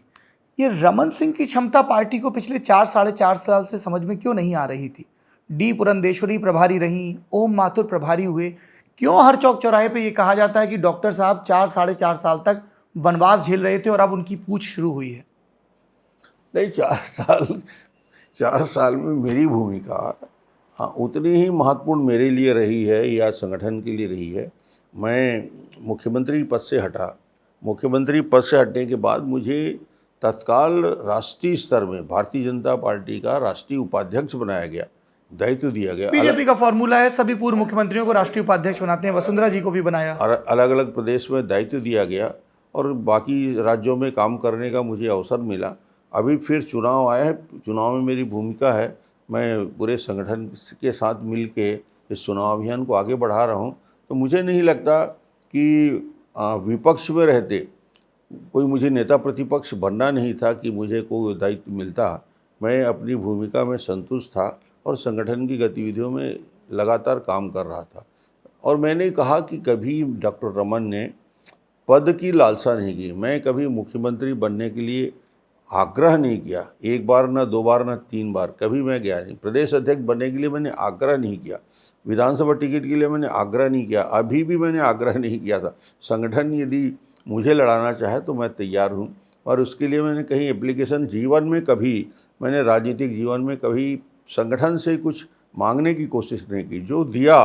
ये रमन सिंह की क्षमता पार्टी को पिछले 4 साढ़े 4 साल से समझ में क्यों नहीं आ रही थी? डी पुरंदेश्वरी प्रभारी रहीं, ओम माथुर प्रभारी हुए, क्यों हर चौक चौराहे पे ये कहा जाता है कि डॉक्टर साहब 4 साढ़े 4 साल तक वनवास झेल रहे थे और अब उनकी पूछ शुरू हुई है? नहीं, 4 साल में मेरी भूमिका हाँ उतनी ही महत्वपूर्ण मेरे लिए रही है या संगठन के लिए रही है। मैं मुख्यमंत्री पद से हटा, मुख्यमंत्री पद से हटने के बाद मुझे तत्काल राष्ट्रीय स्तर में भारतीय जनता पार्टी का राष्ट्रीय उपाध्यक्ष बनाया गया, दायित्व दिया गया। बीजेपी का फॉर्मूला है, सभी पूर्व मुख्यमंत्रियों को राष्ट्रीय उपाध्यक्ष बनाते हैं, वसुंधरा जी को भी बनाया। और अलग अलग प्रदेश में दायित्व दिया गया और बाकी राज्यों में काम करने का मुझे अवसर मिला। अभी फिर चुनाव आया है, चुनाव में मेरी भूमिका है, मैं पूरे संगठन के साथ मिल के इस चुनाव अभियान को आगे बढ़ा रहा हूँ। तो मुझे नहीं लगता कि विपक्ष में रहते कोई मुझे नेता प्रतिपक्ष बनना नहीं था कि मुझे कोई दायित्व मिलता। मैं अपनी भूमिका में संतुष्ट था और संगठन की गतिविधियों में लगातार काम कर रहा था। और मैंने कहा कि कभी डॉक्टर रमन ने पद की लालसा नहीं की। मैं कभी मुख्यमंत्री बनने के लिए आग्रह नहीं किया, एक बार ना 2 बार ना 3 बार, कभी मैं गया नहीं। प्रदेश अध्यक्ष बनने के लिए मैंने आग्रह नहीं किया, विधानसभा टिकट के लिए मैंने आग्रह नहीं किया, अभी भी मैंने आग्रह नहीं किया था। संगठन यदि मुझे लड़ाना चाहे तो मैं तैयार हूँ और उसके लिए मैंने कहीं एप्लीकेशन जीवन में कभी, मैंने राजनीतिक जीवन में कभी संगठन से कुछ मांगने की कोशिश नहीं की। जो दिया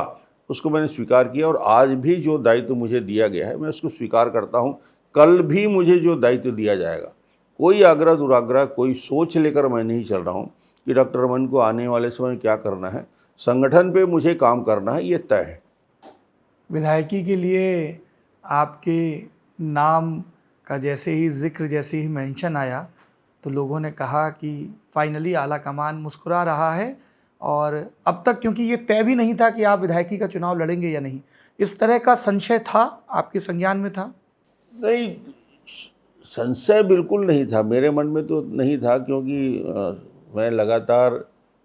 उसको मैंने स्वीकार किया और आज भी जो दायित्व मुझे दिया गया है मैं उसको स्वीकार करता हूँ। कल भी मुझे जो दायित्व दिया जाएगा, कोई आग्रह दुराग्रह, कोई सोच लेकर मैं नहीं चल रहा हूँ कि डॉक्टर रमन को आने वाले समय में क्या करना है। संगठन पे मुझे काम करना है, ये तय है। विधायकी के लिए आपके नाम का जैसे ही जिक्र, जैसे ही मेंशन आया तो लोगों ने कहा कि फाइनली आला कमान मुस्कुरा रहा है। और अब तक क्योंकि ये तय भी नहीं था कि आप विधायकी का चुनाव लड़ेंगे या नहीं, इस तरह का संशय था आपके संज्ञान में था? नहीं, संशय बिल्कुल नहीं था, मेरे मन में तो नहीं था क्योंकि मैं लगातार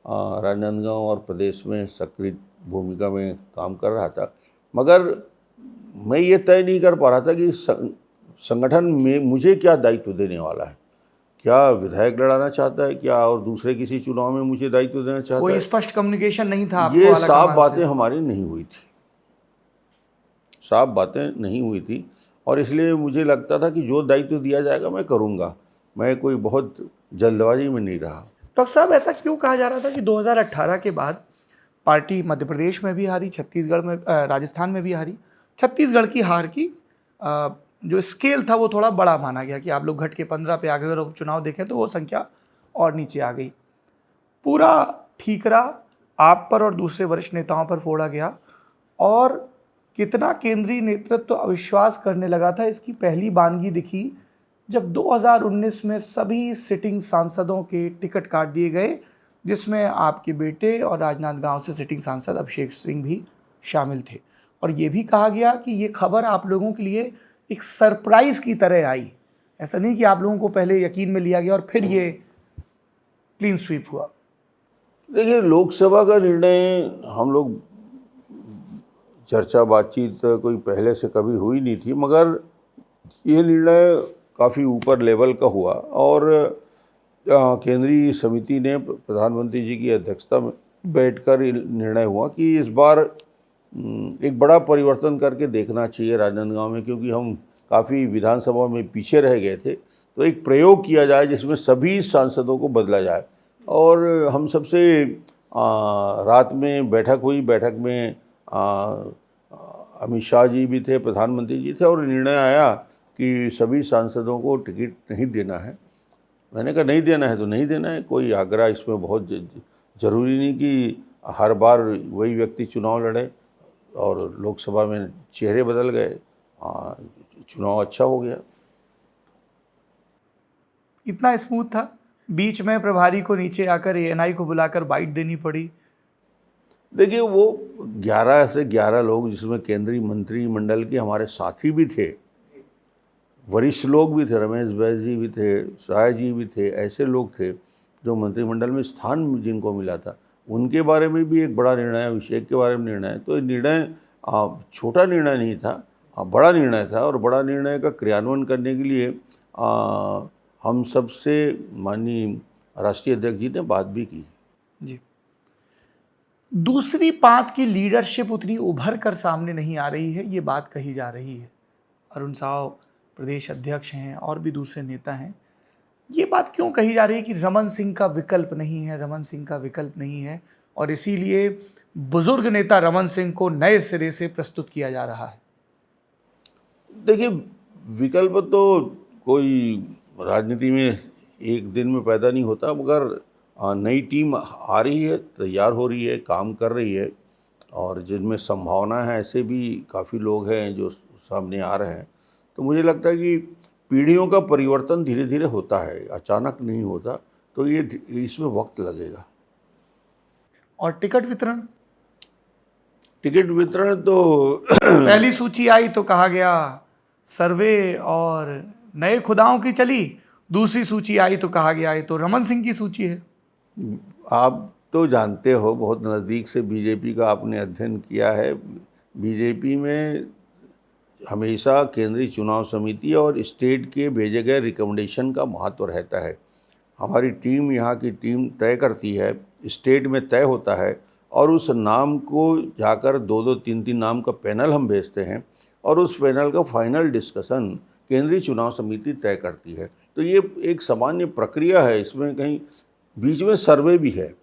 राजनांदगांव और प्रदेश में सक्रिय भूमिका में काम कर रहा था। मगर मैं ये तय नहीं कर पा रहा था कि संगठन में मुझे क्या दायित्व देने वाला है। क्या विधायक लड़ाना चाहता है क्या, और दूसरे किसी चुनाव में मुझे दायित्व देना चाहता कोई है? स्पष्ट कम्युनिकेशन नहीं था आपको ये आला साफ कमान बातें से? हमारी नहीं हुई थी, साफ बातें नहीं हुई थी और इसलिए मुझे लगता था कि जो दायित्व दिया जाएगा मैं करूँगा। मैं कोई बहुत जल्दबाजी में नहीं रहा। डॉक्टर साहब, ऐसा क्यों कहा जा रहा था कि 2018 के बाद पार्टी मध्य प्रदेश में भी हारी, छत्तीसगढ़ में, राजस्थान में भी हारी? छत्तीसगढ़ की हार की जो स्केल था वो थोड़ा बड़ा माना गया कि आप लोग घट के 15 पे आ गए, और चुनाव देखें तो वो संख्या और नीचे आ गई। पूरा ठीकरा आप पर और दूसरे वरिष्ठ नेताओं पर फोड़ा गया और कितना केंद्रीय नेतृत्व अविश्वास करने लगा था, इसकी पहली बानगी दिखी जब 2019 में सभी सिटिंग सांसदों के टिकट काट दिए गए, जिसमें आपके बेटे और राजनांदगांव से सिटिंग सांसद अभिषेक सिंह भी शामिल थे। और ये भी कहा गया कि ये खबर आप लोगों के लिए एक सरप्राइज की तरह आई। ऐसा नहीं कि आप लोगों को पहले यकीन में लिया गया और फिर ये क्लीन स्वीप हुआ। देखिए, लोकसभा का निर्णय हम लोग चर्चा बातचीत कोई पहले से कभी हुई नहीं थी, मगर ये निर्णय काफ़ी ऊपर लेवल का हुआ और केंद्रीय समिति ने प्रधानमंत्री जी की अध्यक्षता में बैठकर निर्णय हुआ कि इस बार एक बड़ा परिवर्तन करके देखना चाहिए राजनांदगांव में, क्योंकि हम काफ़ी विधानसभा में पीछे रह गए थे। तो एक प्रयोग किया जाए जिसमें सभी सांसदों को बदला जाए। और हम सबसे रात में बैठक हुई, बैठक में अमित शाह जी भी थे, प्रधानमंत्री जी थे, और निर्णय आया कि सभी सांसदों को टिकट नहीं देना है। मैंने कहा नहीं देना है तो नहीं देना है, कोई आग्रह इसमें बहुत ज़रूरी नहीं कि हर बार वही व्यक्ति चुनाव लड़े। और लोकसभा में चेहरे बदल गए, चुनाव अच्छा हो गया। इतना स्मूथ था, बीच में प्रभारी को नीचे आकर एएनआई को बुलाकर बाइट देनी पड़ी। देखिए वो 11 से 11 लोग, जिसमें केंद्रीय मंत्रिमंडल के हमारे साथी भी थे, वरिष्ठ लोग भी थे, रमेश बैस जी भी थे, शाह जी भी थे, ऐसे लोग थे जो मंत्रिमंडल में स्थान जिनको मिला था, उनके बारे में भी एक बड़ा निर्णय, अभिषेक के बारे में निर्णय है। तो ये निर्णय छोटा निर्णय नहीं था, बड़ा निर्णय था। और बड़ा निर्णय का क्रियान्वयन करने के लिए हम सबसे माननीय राष्ट्रीय अध्यक्ष जी ने बात भी की। जी, दूसरी पांत की लीडरशिप उतनी उभर कर सामने नहीं आ रही है, ये बात कही जा रही है। अरुण साव प्रदेश अध्यक्ष हैं और भी दूसरे नेता हैं। ये बात क्यों कही जा रही है कि रमन सिंह का विकल्प नहीं है, रमन सिंह का विकल्प नहीं है, और इसीलिए बुजुर्ग नेता रमन सिंह को नए सिरे से प्रस्तुत किया जा रहा है? देखिए, विकल्प तो कोई राजनीति में एक दिन में पैदा नहीं होता, मगर नई टीम आ रही है, तैयार हो रही है, काम कर रही है, और जिनमें संभावना है ऐसे भी काफ़ी लोग हैं जो सामने आ रहे हैं। तो मुझे लगता है कि पीढ़ियों का परिवर्तन धीरे धीरे होता है, अचानक नहीं होता, तो ये इसमें वक्त लगेगा। और टिकट वितरण, टिकट वितरण तो पहली सूची आई तो कहा गया सर्वे और नए खुदाओं की चली, दूसरी सूची आई तो कहा गया ये तो रमन सिंह की सूची है। आप तो जानते हो, बहुत नज़दीक से बीजेपी का आपने अध्ययन किया है। बीजेपी में हमेशा केंद्रीय चुनाव समिति और स्टेट के भेजे गए रिकमेंडेशन का महत्व रहता है। हमारी टीम, यहाँ की टीम तय करती है, स्टेट में तय होता है, और उस नाम को जाकर 2-2, 3-3 नाम का पैनल हम भेजते हैं, और उस पैनल का फाइनल डिस्कशन केंद्रीय चुनाव समिति तय करती है। तो ये एक सामान्य प्रक्रिया है, इसमें कहीं बीच में सर्वे भी है।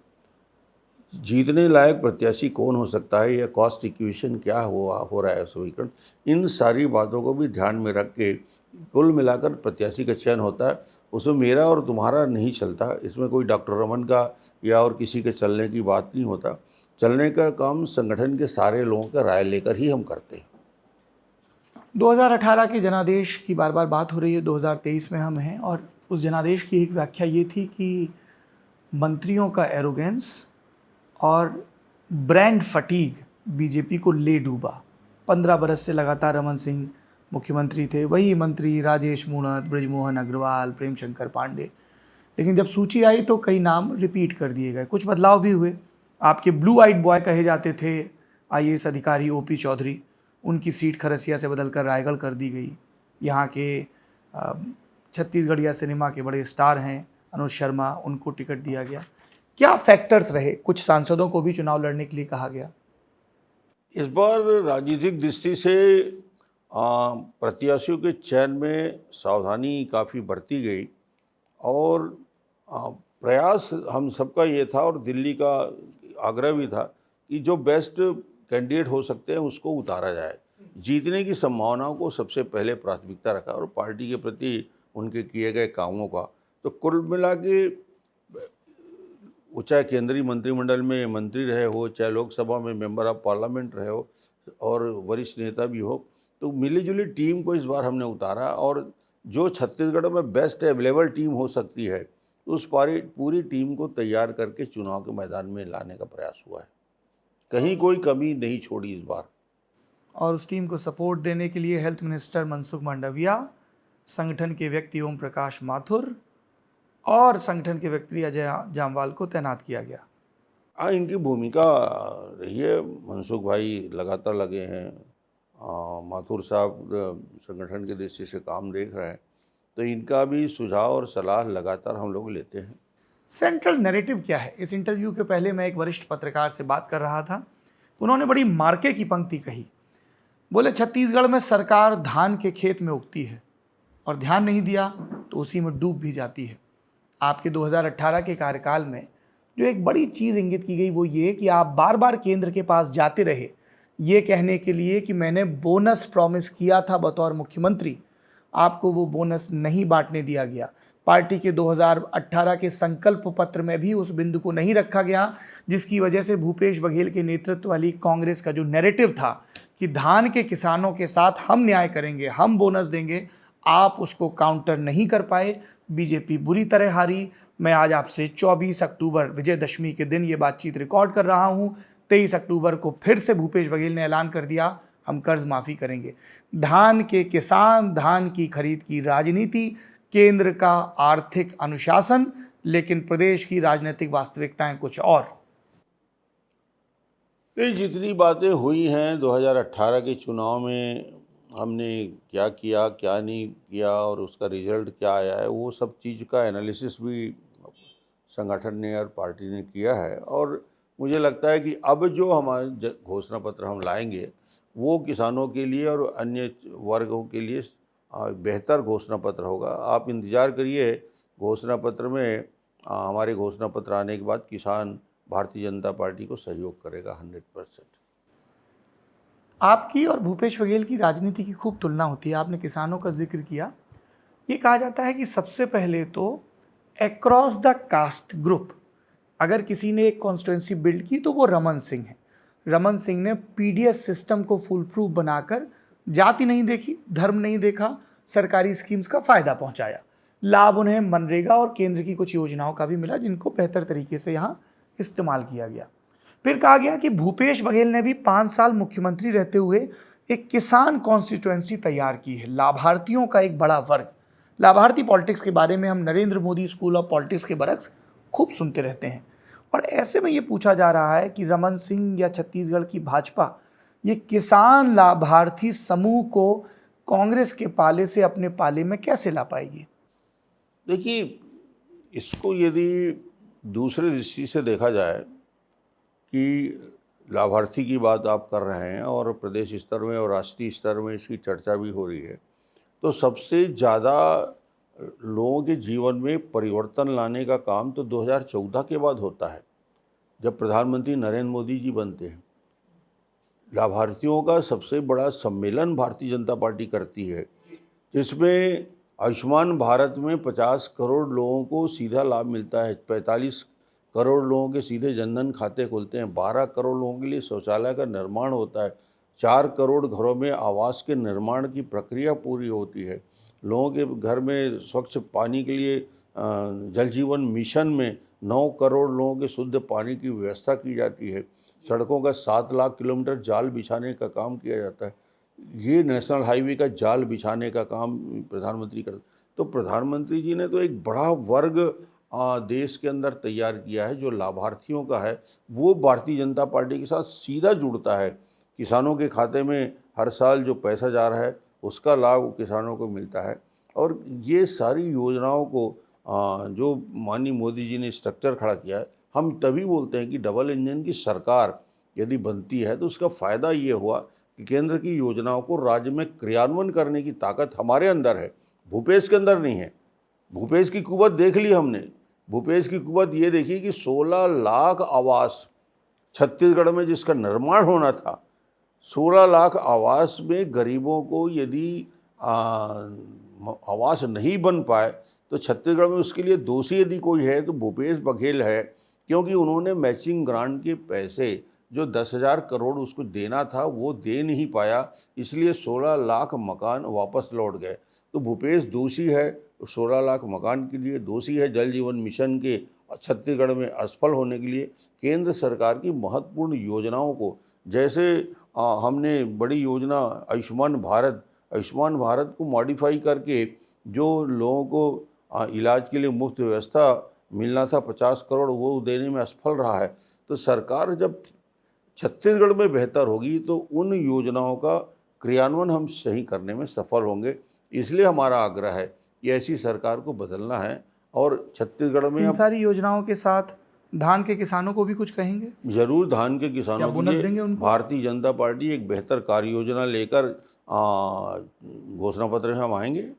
जीतने लायक प्रत्याशी कौन हो सकता है, या कॉस्ट इक्वेशन क्या हो रहा है समीकरण, इन सारी बातों को भी ध्यान में रख के कुल मिलाकर प्रत्याशी का चयन होता है। उसमें मेरा और तुम्हारा नहीं चलता, इसमें कोई डॉक्टर रमन का या और किसी के चलने की बात नहीं होता। चलने का काम संगठन के सारे लोगों का राय लेकर ही हम करते हैं। 2018 के जनादेश की बार बार बात हो रही है, 2023 में हम हैं, और उस जनादेश की एक व्याख्या ये थी कि मंत्रियों का एरोगेंस और ब्रांड फटीग बीजेपी को ले डूबा। 15 बरस से लगातार रमन सिंह मुख्यमंत्री थे, वही मंत्री राजेश मूणत, ब्रजमोहन अग्रवाल, प्रेमशंकर पांडे, लेकिन जब सूची आई तो कई नाम रिपीट कर दिए गए, कुछ बदलाव भी हुए। आपके ब्लू आइड बॉय कहे जाते थे आईएएस अधिकारी ओपी चौधरी, उनकी सीट खरसिया से बदलकर रायगढ़ कर दी गई। यहाँ के छत्तीसगढ़िया सिनेमा के बड़े स्टार हैं अनुज शर्मा, उनको टिकट दिया गया। क्या फैक्टर्स रहे? कुछ सांसदों को भी चुनाव लड़ने के लिए कहा गया। इस बार राजनीतिक दृष्टि से प्रत्याशियों के चयन में सावधानी काफ़ी बरती गई, और प्रयास हम सबका ये था, और दिल्ली का आग्रह भी था, कि जो बेस्ट कैंडिडेट हो सकते हैं उसको उतारा जाए। जीतने की संभावनाओं को सबसे पहले प्राथमिकता रखा, और पार्टी के प्रति उनके किए गए कामों का। तो कुल मिला के वो चाहे केंद्रीय मंत्रिमंडल में मंत्री रहे हो, चाहे लोकसभा में मेंबर ऑफ पार्लियामेंट रहे हो, और वरिष्ठ नेता भी हो, तो मिली जुली टीम को इस बार हमने उतारा, और जो छत्तीसगढ़ में बेस्ट अवेलेबल टीम हो सकती है उस पूरी टीम को तैयार करके चुनाव के मैदान में लाने का प्रयास हुआ है। कहीं कोई कमी नहीं छोड़ी इस बार। और उस टीम को सपोर्ट देने के लिए हेल्थ मिनिस्टर मनसुख मांडविया, संगठन के व्यक्ति ओम प्रकाश माथुर और संगठन के व्यक्ति अजय जामवाल को तैनात किया गया। हाँ, इनकी भूमिका रही है। मनसुख भाई लगातार लगे हैं, माथुर साहब संगठन की दृष्टि से काम देख रहे हैं, तो इनका भी सुझाव और सलाह लगातार हम लोग लेते हैं। सेंट्रल नैरेटिव क्या है? इस इंटरव्यू के पहले मैं एक वरिष्ठ पत्रकार से बात कर रहा था, उन्होंने बड़ी मार्के की पंक्ति कही। बोले छत्तीसगढ़ में सरकार धान के खेत में उगती है और ध्यान नहीं दिया तो उसी में डूब भी जाती है। आपके 2018 के कार्यकाल में जो एक बड़ी चीज़ इंगित की गई वो ये कि आप बार बार केंद्र के पास जाते रहे ये कहने के लिए कि मैंने बोनस प्रॉमिस किया था बतौर मुख्यमंत्री, आपको वो बोनस नहीं बांटने दिया गया। पार्टी के 2018 के संकल्प पत्र में भी उस बिंदु को नहीं रखा गया, जिसकी वजह से भूपेश बघेल के नेतृत्व वाली कांग्रेस का जो नैरेटिव था कि धान के किसानों के साथ हम न्याय करेंगे, हम बोनस देंगे, आप उसको काउंटर नहीं कर पाए। बीजेपी बुरी तरह हारी। मैं आज आपसे 24 अक्टूबर विजयदशमी के दिन ये बातचीत रिकॉर्ड कर रहा हूँ। 23 अक्टूबर को फिर से भूपेश बघेल ने ऐलान कर दिया हम कर्ज माफ़ी करेंगे। धान के किसान, धान की खरीद की राजनीति, केंद्र का आर्थिक अनुशासन, लेकिन प्रदेश की राजनीतिक वास्तविकताएं कुछ और। ये जितनी बातें हुई हैं 2018 के चुनाव में, हमने क्या किया क्या नहीं किया और उसका रिजल्ट क्या आया है, वो सब चीज़ का एनालिसिस भी संगठन ने और पार्टी ने किया है। और मुझे लगता है कि अब जो हमारे घोषणा पत्र हम लाएंगे वो किसानों के लिए और अन्य वर्गों के लिए बेहतर घोषणा पत्र होगा। आप इंतज़ार करिए, घोषणा पत्र में हमारे घोषणा पत्र आने के बाद किसान भारतीय जनता पार्टी को सहयोग करेगा 100%। आपकी और भूपेश बघेल की राजनीति की खूब तुलना होती है। आपने किसानों का जिक्र किया। ये कहा जाता है कि सबसे पहले तो अक्रॉस द कास्ट ग्रुप अगर किसी ने एक कॉन्स्टिट्यूंसी बिल्ड की तो वो रमन सिंह है। रमन सिंह ने पीडीएस सिस्टम को फुल प्रूफ बनाकर जाति नहीं देखी, धर्म नहीं देखा, सरकारी स्कीम्स का फायदा पहुंचाया। लाभ उन्हें मनरेगा और केंद्र की कुछ योजनाओं का भी मिला जिनको बेहतर तरीके से यहाँ इस्तेमाल किया गया। फिर कहा गया कि भूपेश बघेल ने भी 5 साल मुख्यमंत्री रहते हुए एक किसान कॉन्स्टिट्यूएंसी तैयार की है, लाभार्थियों का एक बड़ा वर्ग। लाभार्थी पॉलिटिक्स के बारे में हम Narendra Modi school of politics के बरक्स खूब सुनते रहते हैं। और ऐसे में ये पूछा जा रहा है कि रमन सिंह या छत्तीसगढ़ की भाजपा ये किसान लाभार्थी समूह को कांग्रेस के पाले से अपने पाले में कैसे ला पाएगी? देखिए, इसको यदि दूसरे दृष्टि से देखा जाए कि लाभार्थी की बात आप कर रहे हैं और प्रदेश स्तर में और राष्ट्रीय स्तर में इसकी चर्चा भी हो रही है, तो सबसे ज़्यादा लोगों के जीवन में परिवर्तन लाने का काम तो 2014 के बाद होता है, जब प्रधानमंत्री नरेंद्र मोदी जी बनते हैं। लाभार्थियों का सबसे बड़ा सम्मेलन भारतीय जनता पार्टी करती है, जिसमें आयुष्मान भारत में 50 करोड़ लोगों को सीधा लाभ मिलता है, 45 करोड़ लोगों के सीधे जनधन खाते खुलते हैं, 12 करोड़ लोगों के लिए शौचालय का निर्माण होता है, 4 करोड़ घरों में आवास के निर्माण की प्रक्रिया पूरी होती है, लोगों के घर में स्वच्छ पानी के लिए जल जीवन मिशन में 9 करोड़ लोगों के शुद्ध पानी की व्यवस्था की जाती है, सड़कों का 7 लाख किलोमीटर जाल बिछाने का काम किया जाता है। ये नेशनल हाईवे का जाल बिछाने का काम प्रधानमंत्री करते। तो प्रधानमंत्री जी ने तो एक बड़ा वर्ग देश के अंदर तैयार किया है जो लाभार्थियों का है, वो भारतीय जनता पार्टी के साथ सीधा जुड़ता है। किसानों के खाते में हर साल जो पैसा जा रहा है उसका लाभ किसानों को मिलता है। और ये सारी योजनाओं को जो माननीय मोदी जी ने स्ट्रक्चर खड़ा किया है, हम तभी बोलते हैं कि डबल इंजन की सरकार यदि बनती है तो उसका फ़ायदा ये हुआ कि केंद्र की योजनाओं को राज्य में क्रियान्वयन करने की ताकत हमारे अंदर है, भूपेश के अंदर नहीं है। भूपेश की कुवत देख ली हमने। भूपेश की कुवत ये देखी कि 16 लाख आवास छत्तीसगढ़ में जिसका निर्माण होना था, 16 लाख आवास में गरीबों को यदि आवास नहीं बन पाए तो छत्तीसगढ़ में उसके लिए दोषी यदि कोई है तो भूपेश बघेल है, क्योंकि उन्होंने मैचिंग ग्रांट के पैसे जो 10,000 करोड़ उसको देना था वो दे नहीं पाया, इसलिए 16 लाख मकान वापस लौट गए। तो भूपेश दोषी है, 16 लाख मकान के लिए दोषी है, जल जीवन मिशन के छत्तीसगढ़ में असफल होने के लिए। केंद्र सरकार की महत्वपूर्ण योजनाओं को, जैसे हमने बड़ी योजना आयुष्मान भारत को मॉडिफाई करके जो लोगों को इलाज के लिए मुफ्त व्यवस्था मिलना था 50 करोड़, वो देने में असफल रहा है। तो सरकार जब छत्तीसगढ़ में बेहतर होगी तो उन योजनाओं का क्रियान्वयन हम सही करने में सफल होंगे। इसलिए हमारा आग्रह है कि ऐसी सरकार को बदलना है। और छत्तीसगढ़ में इन सारी योजनाओं के साथ धान के किसानों को भी कुछ कहेंगे? जरूर, धान के किसानों के लिए भारतीय जनता पार्टी एक बेहतर कार्य योजना लेकर घोषणा पत्र में हम आएंगे।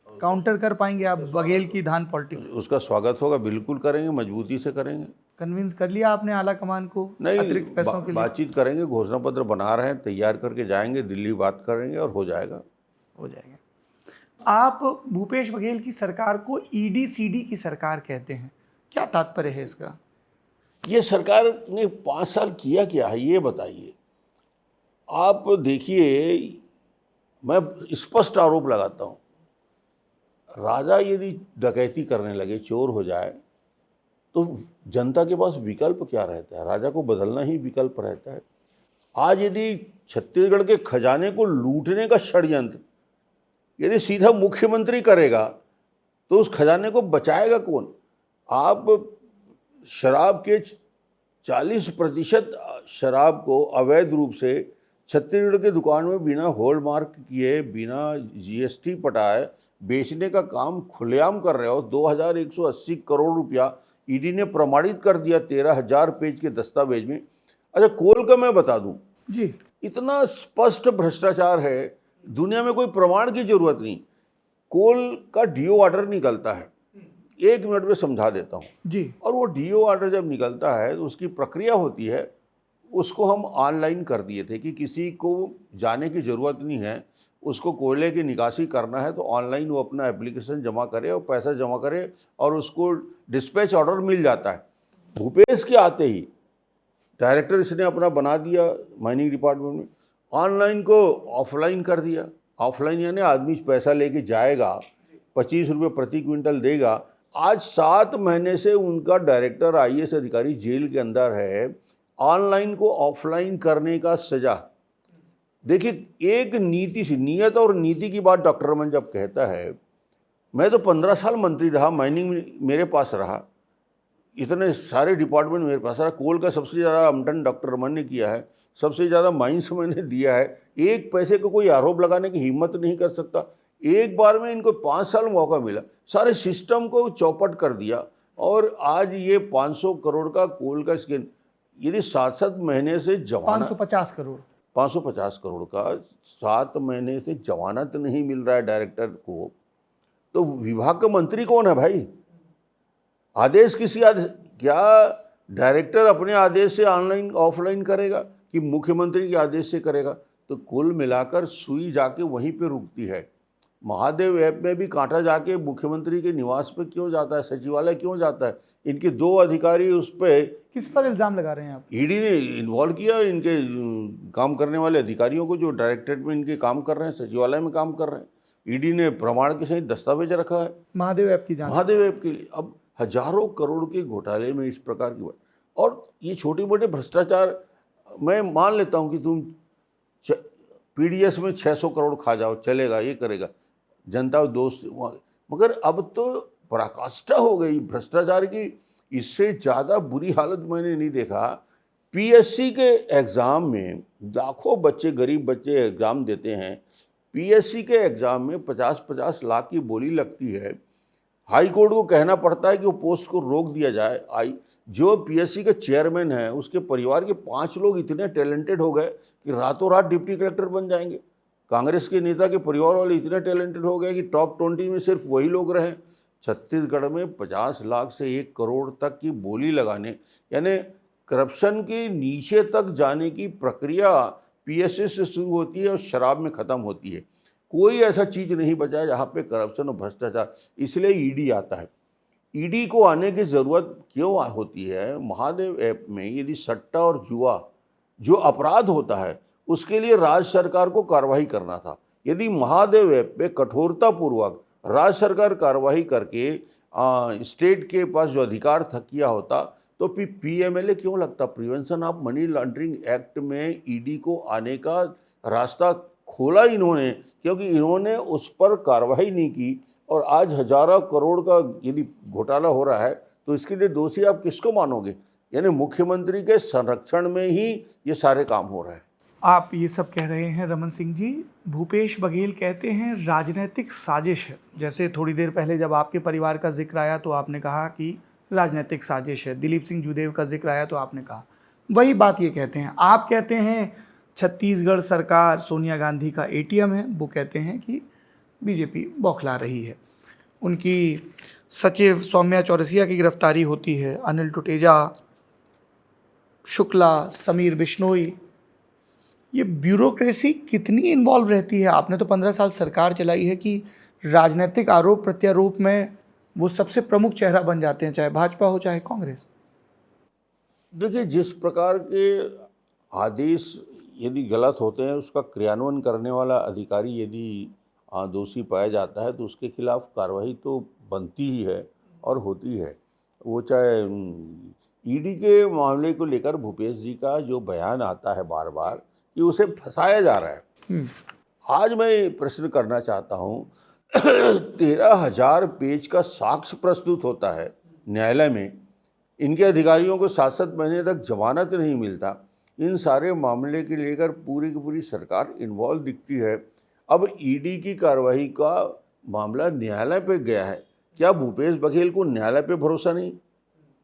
काउंटर कर पाएंगे आप बघेल की धान पॉलिटिक्स? उसका स्वागत होगा, बिल्कुल करेंगे, मजबूती से करेंगे। कन्विंस कर लिया आपने आला कमान को अतिरिक्त पैसों के लिए? बातचीत करेंगे, घोषणा पत्र बना रहे हैं, तैयार करके जाएंगे दिल्ली, बात करेंगे और हो जाएगा। आप भूपेश बघेल की सरकार को ईडी-सीडी की सरकार कहते हैं, क्या तात्पर्य है इसका? ये सरकार ने 5 साल किया क्या है ये बताइए। आप देखिए, मैं स्पष्ट आरोप लगाता हूँ, राजा यदि डकैती करने लगे, चोर हो जाए, तो जनता के पास विकल्प क्या रहता है? राजा को बदलना ही विकल्प रहता है। आज यदि छत्तीसगढ़ के खजाने को लूटने का षड्यंत्र यदि सीधा मुख्यमंत्री करेगा, तो उस खजाने को बचाएगा कौन? आप शराब के 40% शराब को अवैध रूप से छत्तीसगढ़ के दुकान में बिना हॉलमार्क किए, बिना जीएसटी पटाए बेचने का काम खुलेआम कर रहे हो। 2180 करोड़ रुपया ईडी ने प्रमाणित कर दिया 13,000 पेज के दस्तावेज में। अच्छा, कोल का मैं बता दूं, जी इतना स्पष्ट भ्रष्टाचार है, दुनिया में कोई प्रमाण की जरूरत नहीं। कोल का डीओ ऑर्डर निकलता है, 1 मिनट में समझा देता हूँ। जी और वो डीओ ऑर्डर जब निकलता है तो उसकी प्रक्रिया होती है, उसको हम ऑनलाइन कर दिए थे कि किसी को जाने की ज़रूरत नहीं है। उसको कोयले की निकासी करना है तो ऑनलाइन वो अपना एप्लीकेशन जमा करे और पैसा जमा करे और उसको डिस्पैच ऑर्डर मिल जाता है। भूपेश के आते ही डायरेक्टर इसने अपना बना दिया माइनिंग डिपार्टमेंट में, ऑनलाइन को ऑफलाइन कर दिया। ऑफलाइन यानी आदमी पैसा लेके जाएगा, 25 रुपये प्रति क्विंटल देगा। आज 7 महीने से उनका डायरेक्टर आईएएस अधिकारी जेल के अंदर है। ऑनलाइन को ऑफलाइन करने का सजा। देखिए, एक नीति से, नियत और नीति की बात डॉक्टर रमन जब कहता है, मैं तो 15 साल मंत्री रहा, माइनिंग मेरे पास रहा, इतने सारे डिपार्टमेंट मेरे पास रहा। कोल का सबसे ज़्यादा अमटन डॉक्टर रमन ने किया है, सबसे ज़्यादा माइंस मैंने दिया है। एक पैसे को कोई आरोप लगाने की हिम्मत नहीं कर सकता। एक बार में इनको 5 साल मौका मिला, सारे सिस्टम को चौपट कर दिया और आज ये 500 करोड़ का कोल का स्कैम, यदि 7 महीने से जमानत, 550 करोड़ 550 करोड़ का 7 महीने से जमानत नहीं मिल रहा है डायरेक्टर को, तो विभाग का मंत्री कौन है भाई? आदेश किसी आदेश, क्या डायरेक्टर अपने आदेश से ऑनलाइन ऑफलाइन करेगा कि मुख्यमंत्री के आदेश से करेगा? तो कुल मिलाकर सुई जाके वहीं पे रुकती है। महादेव ऐप में भी कांटा जाके मुख्यमंत्री के निवास पे क्यों जाता है, सचिवालय क्यों जाता है? इनके 2 अधिकारी उस पर, किस पर इल्ज़ाम लगा रहे हैं आप? ईडी ने इन्वॉल्व किया इनके काम करने वाले अधिकारियों को, जो डायरेक्टरेट में इनके काम कर रहे हैं, सचिवालय में काम कर रहे हैं। ईडी ने प्रमाण के सहित दस्तावेज रखा है महादेव ऐप की जांच। महादेव ऐप के लिए। अब हजारों करोड़ के घोटाले में इस प्रकार की बात, और ये छोटे मोटे भ्रष्टाचार, मैं मान लेता हूँ कि तुम पीडीएस में 600 करोड़ खा जाओ, चलेगा, ये करेगा, जनता दोस्त, मगर अब तो पराकाष्ठा हो गई भ्रष्टाचार की। इससे ज़्यादा बुरी हालत मैंने नहीं देखा। पीएससी के एग्ज़ाम में लाखों बच्चे, गरीब बच्चे एग्ज़ाम देते हैं। पीएससी के एग्ज़ाम में 50-50 लाख की बोली लगती है। हाई कोर्ट को कहना पड़ता है कि वो पोस्ट को रोक दिया जाए। जो पीएससी के चेयरमैन हैं, उसके परिवार के 5 लोग इतने टैलेंटेड हो गए कि रातों रात डिप्टी कलेक्टर बन जाएंगे। कांग्रेस के नेता के परिवार वाले इतने टैलेंटेड हो गए कि टॉप 20 में सिर्फ वही लोग रहे। छत्तीसगढ़ में 50 लाख से 1 करोड़ तक की बोली लगाने, यानी करप्शन के नीचे तक जाने की प्रक्रिया पीएससी से शुरू होती है और शराब में ख़त्म होती है। कोई ऐसा चीज़ नहीं बचा है जहाँ पे करप्शन और भ्रष्टाचार, इसलिए ईडी आता है। ईडी को आने की ज़रूरत क्यों होती है? महादेव ऐप में यदि सट्टा और जुआ जो अपराध होता है, उसके लिए राज्य सरकार को कार्रवाई करना था। यदि महादेव ऐप पे कठोरतापूर्वक राज्य सरकार कार्रवाई करके स्टेट के पास जो अधिकार था किया होता, तो पीएमएलए क्यों लगता? Prevention of money laundering act में ईडी को आने का रास्ता खोला इन्होंने, क्योंकि इन्होंने उस पर कार्रवाई नहीं की। और आज हजारों करोड़ का यदि घोटाला हो रहा है, तो इसके लिए दोषी आप किसको मानोगे? यानी मुख्यमंत्री के संरक्षण में ही ये सारे काम हो रहे हैं। आप ये सब कह रहे हैं रमन सिंह जी। भूपेश बघेल कहते हैं राजनीतिक साजिश है। जैसे थोड़ी देर पहले जब आपके परिवार का जिक्र आया तो आपने कहा कि राजनीतिक साजिश है, दिलीप सिंह जूदेव का जिक्र आया तो आपने कहा, वही बात ये कहते हैं। आप कहते हैं छत्तीसगढ़ सरकार सोनिया गांधी का एटीएम है, वो कहते हैं कि बीजेपी बौखला रही है। उनकी सचिव सौम्या चौरसिया की गिरफ्तारी होती है, अनिल टुटेजा, शुक्ला, समीर बिश्नोई, ये ब्यूरोक्रेसी कितनी इन्वॉल्व रहती है? आपने तो 15 साल सरकार चलाई है कि राजनीतिक आरोप प्रत्यारोप में वो सबसे प्रमुख चेहरा बन जाते हैं, चाहे भाजपा हो चाहे कांग्रेस। देखिए, जिस प्रकार के आदेश यदि गलत होते हैं उसका क्रियान्वयन करने वाला अधिकारी यदि दोषी पाया जाता है तो उसके खिलाफ कार्रवाई तो बनती ही है और होती है। वो चाहे ईडी के मामले को लेकर भूपेश जी का जो बयान आता है बार बार कि उसे फंसाया जा रहा है। आज मैं प्रश्न करना चाहता हूँ 13,000 पेज का साक्ष्य प्रस्तुत होता है न्यायालय में, इनके अधिकारियों को 7-7 महीने तक जमानत नहीं मिलता। इन सारे मामले के लेकर पूरी की पूरी सरकार इन्वॉल्व दिखती है। अब ईडी की कार्रवाई का मामला न्यायालय पे गया है। क्या भूपेश बघेल को न्यायालय पे भरोसा नहीं?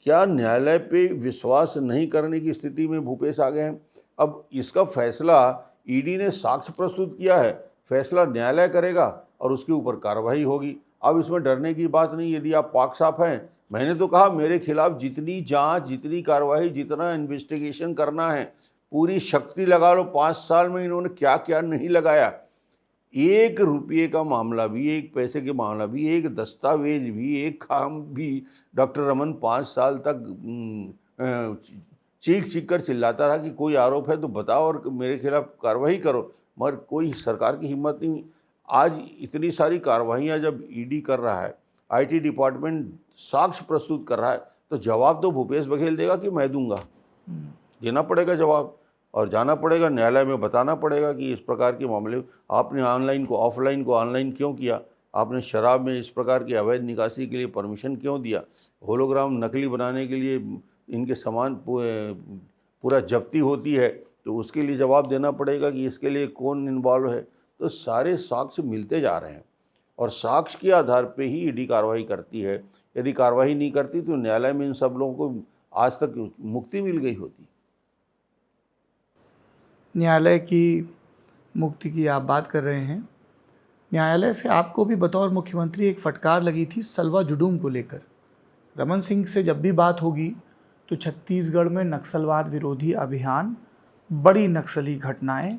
क्या न्यायालय पे विश्वास नहीं करने की स्थिति में भूपेश आ गए हैं? अब इसका फैसला ईडी ने साक्ष्य प्रस्तुत किया है, फैसला न्यायालय करेगा और उसके ऊपर कार्रवाई होगी। अब इसमें डरने की बात नहीं। यदि आप पाक साफ हैं, मैंने तो कहा मेरे खिलाफ जितनी जांच, जितनी कार्रवाई, जितना इन्वेस्टिगेशन करना है पूरी शक्ति लगा लो। 5 साल में इन्होंने क्या क्या नहीं लगाया। 1 रुपये का मामला भी, 1 पैसे के मामला भी, 1 दस्तावेज भी, 1 काम भी डॉक्टर रमन 5 साल तक चीख कर चिल्लाता रहा कि कोई आरोप है तो बताओ और मेरे खिलाफ कार्रवाई करो, मगर कोई सरकार की हिम्मत नहीं। आज इतनी सारी कार्रवाइयाँ जब ईडी कर रहा है, आईटी डिपार्टमेंट साक्ष्य प्रस्तुत कर रहा है, तो जवाब तो भूपेश बघेल देगा कि मैं दूंगा? देना पड़ेगा जवाब और जाना पड़ेगा न्यायालय में, बताना पड़ेगा कि इस प्रकार के मामले आपने ऑनलाइन को ऑफलाइन को ऑनलाइन क्यों किया, आपने शराब में इस प्रकार की अवैध निकासी के लिए परमिशन क्यों दिया, होलोग्राम नकली बनाने के लिए इनके सामान पूरा जब्ती होती है तो उसके लिए जवाब देना पड़ेगा कि इसके लिए कौन इन्वॉल्व है। तो सारे साक्ष्य मिलते जा रहे हैं और साक्ष्य के आधार पे ही ईडी कार्रवाई करती है। यदि कार्रवाई नहीं करती तो न्यायालय में इन सब लोगों को आज तक मुक्ति मिल गई होती। न्यायालय की मुक्ति की आप बात कर रहे हैं। न्यायालय से आपको भी बतौर मुख्यमंत्री एक फटकार लगी थी सलवा जुडूम को लेकर। रमन सिंह से जब भी बात होगी तो छत्तीसगढ़ में नक्सलवाद विरोधी अभियान, बड़ी नक्सली घटनाएं,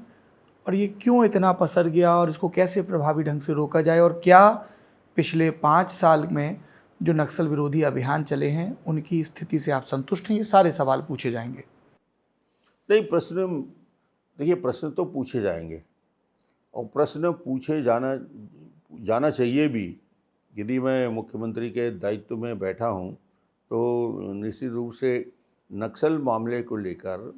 और ये क्यों इतना पसर गया और इसको कैसे प्रभावी ढंग से रोका जाए, और क्या पिछले 5 साल में जो नक्सल विरोधी अभियान चले हैं उनकी स्थिति से आप संतुष्ट हैं? ये सारे सवाल पूछे जाएंगे। नहीं, प्रश्न तो पूछे जाएंगे और प्रश्न पूछे जाना चाहिए भी। यदि मैं मुख्यमंत्री के दायित्व में बैठा हूं तो निश्चित रूप से नक्सल मामले को लेकर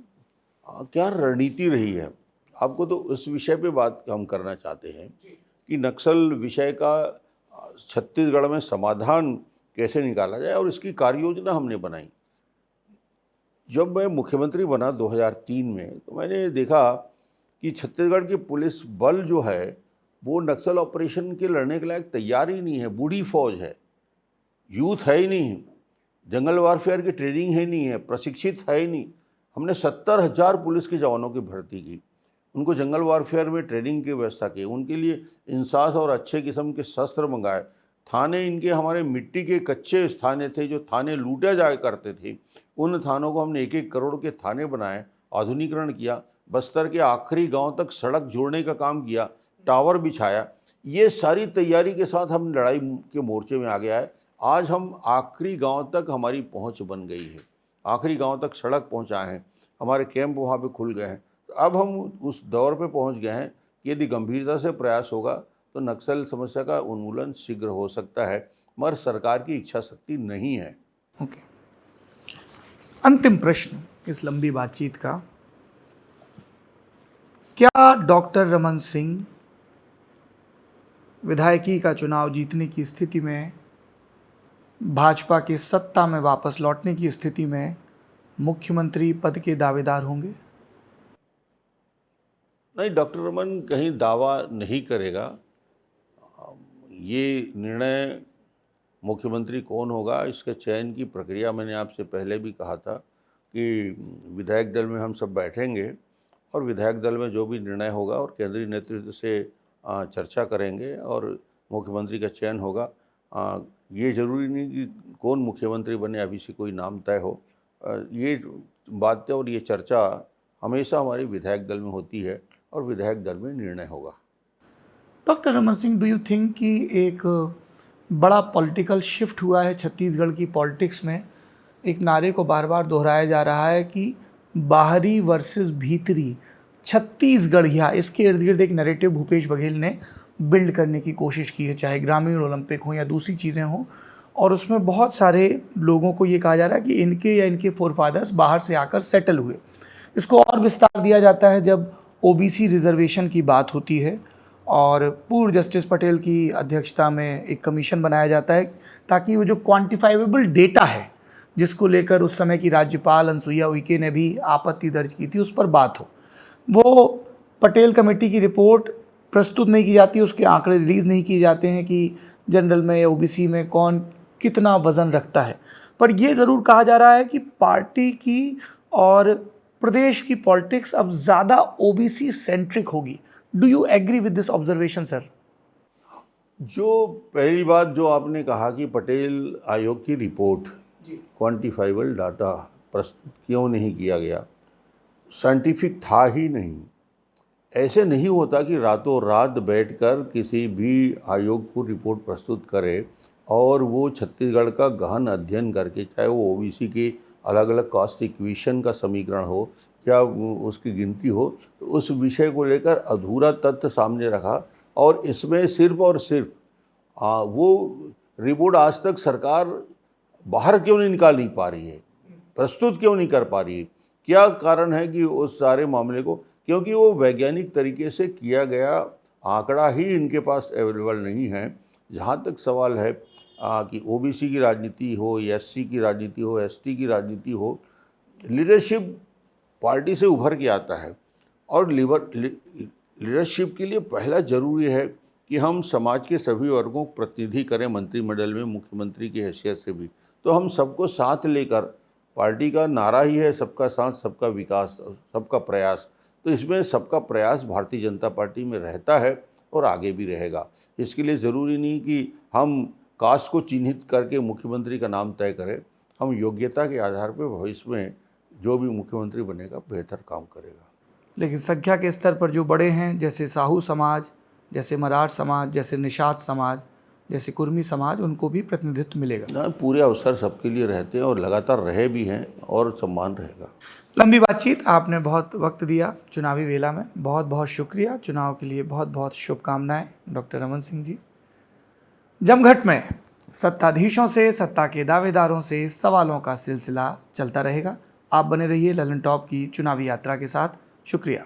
क्या रणनीति रही है, आपको तो इस विषय पे बात हम करना चाहते हैं कि नक्सल विषय का छत्तीसगढ़ में समाधान कैसे निकाला जाए और इसकी कार्य योजना हमने बनाई। जब मैं मुख्यमंत्री बना 2003 में तो मैंने देखा कि छत्तीसगढ़ की पुलिस बल जो है वो नक्सल ऑपरेशन के लड़ने के लायक तैयार ही नहीं है। बूढ़ी फौज है, यूथ है ही नहीं, जंगल वारफेयर की ट्रेनिंग है नहीं है, प्रशिक्षित है ही नहीं। हमने 70,000 पुलिस के जवानों की भर्ती की, उनको जंगल वारफेयर में ट्रेनिंग की व्यवस्था की, उनके लिए इंसास और अच्छे किस्म के शस्त्र मंगाए। थाने इनके हमारे मिट्टी के कच्चे थाने थे, जो थाने लूटे जाया करते थे, उन थानों को हमने 1-1 करोड़ के थाने बनाए, आधुनिकरण किया, बस्तर के आखिरी गांव तक सड़क जोड़ने का काम किया, टावर बिछाया। ये सारी तैयारी के साथ हम लड़ाई के मोर्चे में आ गया है। आज हम आखिरी गांव तक हमारी पहुंच बन गई है, आखिरी गांव तक सड़क पहुंचाए हैं, हमारे कैंप वहाँ पे खुल गए हैं। तो अब हम उस दौर पे पहुंच गए हैं कि यदि गंभीरता से प्रयास होगा तो नक्सल समस्या का उन्मूलन शीघ्र हो सकता है, मगर सरकार की इच्छा शक्ति नहीं है। ओके, अंतिम प्रश्न इस लंबी बातचीत का, क्या डॉक्टर रमन सिंह विधायकी का चुनाव जीतने की स्थिति में, भाजपा के सत्ता में वापस लौटने की स्थिति में मुख्यमंत्री पद के दावेदार होंगे? नहीं, डॉक्टर रमन कहीं दावा नहीं करेगा। ये निर्णय मुख्यमंत्री कौन होगा इसके चयन की प्रक्रिया मैंने आपसे पहले भी कहा था कि विधायक दल में हम सब बैठेंगे और विधायक दल में जो भी निर्णय होगा और केंद्रीय नेतृत्व से चर्चा करेंगे और मुख्यमंत्री का चयन होगा। ये ज़रूरी नहीं कि कौन मुख्यमंत्री बने अभी से कोई नाम तय हो। ये बातें और ये चर्चा हमेशा हमारी विधायक दल में होती है और विधायक दल में निर्णय होगा। Doctor Raman Singh, do you think कि एक बड़ा पॉलिटिकल शिफ्ट हुआ है छत्तीसगढ़ की पॉलिटिक्स में? एक नारे को बार बार दोहराया जा रहा है कि बाहरी वर्सेस भीतरी, छत्तीसगढ़िया, इसके इर्द गिर्द एक नैरेटिव भूपेश बघेल ने बिल्ड करने की कोशिश की है, चाहे ग्रामीण ओलंपिक हो या दूसरी चीज़ें हों। और उसमें बहुत सारे लोगों को ये कहा जा रहा है कि इनके या इनके फोरफादर्स बाहर से आकर सेटल हुए। इसको और विस्तार दिया जाता है जब ओबीसी रिजर्वेशन की बात होती है और पूर्व जस्टिस पटेल की अध्यक्षता में एक कमीशन बनाया जाता है ताकि वो जो क्वांटिफाइबल डेटा है जिसको लेकर उस समय की राज्यपाल अनसुईया उइके ने भी आपत्ति दर्ज की थी, उस पर बात हो। वो पटेल कमेटी की रिपोर्ट प्रस्तुत नहीं की जाती, उसके आंकड़े रिलीज़ नहीं किए जाते हैं कि जनरल में या ओबीसी में कौन कितना वज़न रखता है। पर ये ज़रूर कहा जा रहा है कि पार्टी की और प्रदेश की पॉलिटिक्स अब ज़्यादा ओबीसी सेंट्रिक होगी। Do you agree with this observation sir? जो पहली बात जो आपने कहा कि पटेल आयोग की रिपोर्ट क्वांटिफाइबल डाटा प्रस्तुत क्यों नहीं किया गया, साइंटिफिक था ही नहीं। ऐसे नहीं होता कि रातों रात बैठकर किसी भी आयोग को रिपोर्ट प्रस्तुत करे और वो छत्तीसगढ़ का गहन अध्ययन करके, चाहे वो ओबीसी के अलग अलग कास्ट इक्वेशन का समीकरण हो या उसकी गिनती हो, तो उस विषय को लेकर अधूरा तथ्य सामने रखा। और इसमें सिर्फ और सिर्फ वो रिपोर्ट आज तक सरकार बाहर क्यों नहीं निकाल नहीं पा रही है, प्रस्तुत क्यों नहीं कर पा रही है? क्या कारण है कि उस सारे मामले को, क्योंकि वो वैज्ञानिक तरीके से किया गया आंकड़ा ही इनके पास अवेलेबल नहीं है। जहाँ तक सवाल है कि ओबीसी की राजनीति हो, एससी की राजनीति हो, एसटी की राजनीति हो, लीडरशिप पार्टी से उभर के आता है। और लीडरशिप के लिए पहला जरूरी है कि हम समाज के सभी वर्गों को प्रतिनिधि करें मंत्रिमंडल में, मुख्यमंत्री की हैसियत से भी। तो हम सबको साथ लेकर, पार्टी का नारा ही है सबका साथ सबका विकास सबका प्रयास, तो इसमें सबका प्रयास भारतीय जनता पार्टी में रहता है और आगे भी रहेगा। इसके लिए ज़रूरी नहीं कि हम कास्ट को चिन्हित करके मुख्यमंत्री का नाम तय करें। हम योग्यता के आधार पर भविष्य में जो भी मुख्यमंत्री बनेगा बेहतर काम करेगा। लेकिन संख्या के स्तर पर जो बड़े हैं, जैसे साहू समाज, जैसे मराठ समाज, जैसे निषाद समाज, जैसे कुर्मी समाज, उनको भी प्रतिनिधित्व मिलेगा ना। पूरे अवसर सबके लिए रहते हैं और लगातार रहे भी हैं और सम्मान रहेगा। लंबी बातचीत, आपने बहुत वक्त दिया चुनावी वेला में, बहुत बहुत शुक्रिया। चुनाव के लिए बहुत बहुत शुभकामनाएं डॉक्टर रमन सिंह जी। जमघट में सत्ताधीशों से, सत्ता के दावेदारों से सवालों का सिलसिला चलता रहेगा। आप बने रहिए ललन टॉप की चुनावी यात्रा के साथ। शुक्रिया।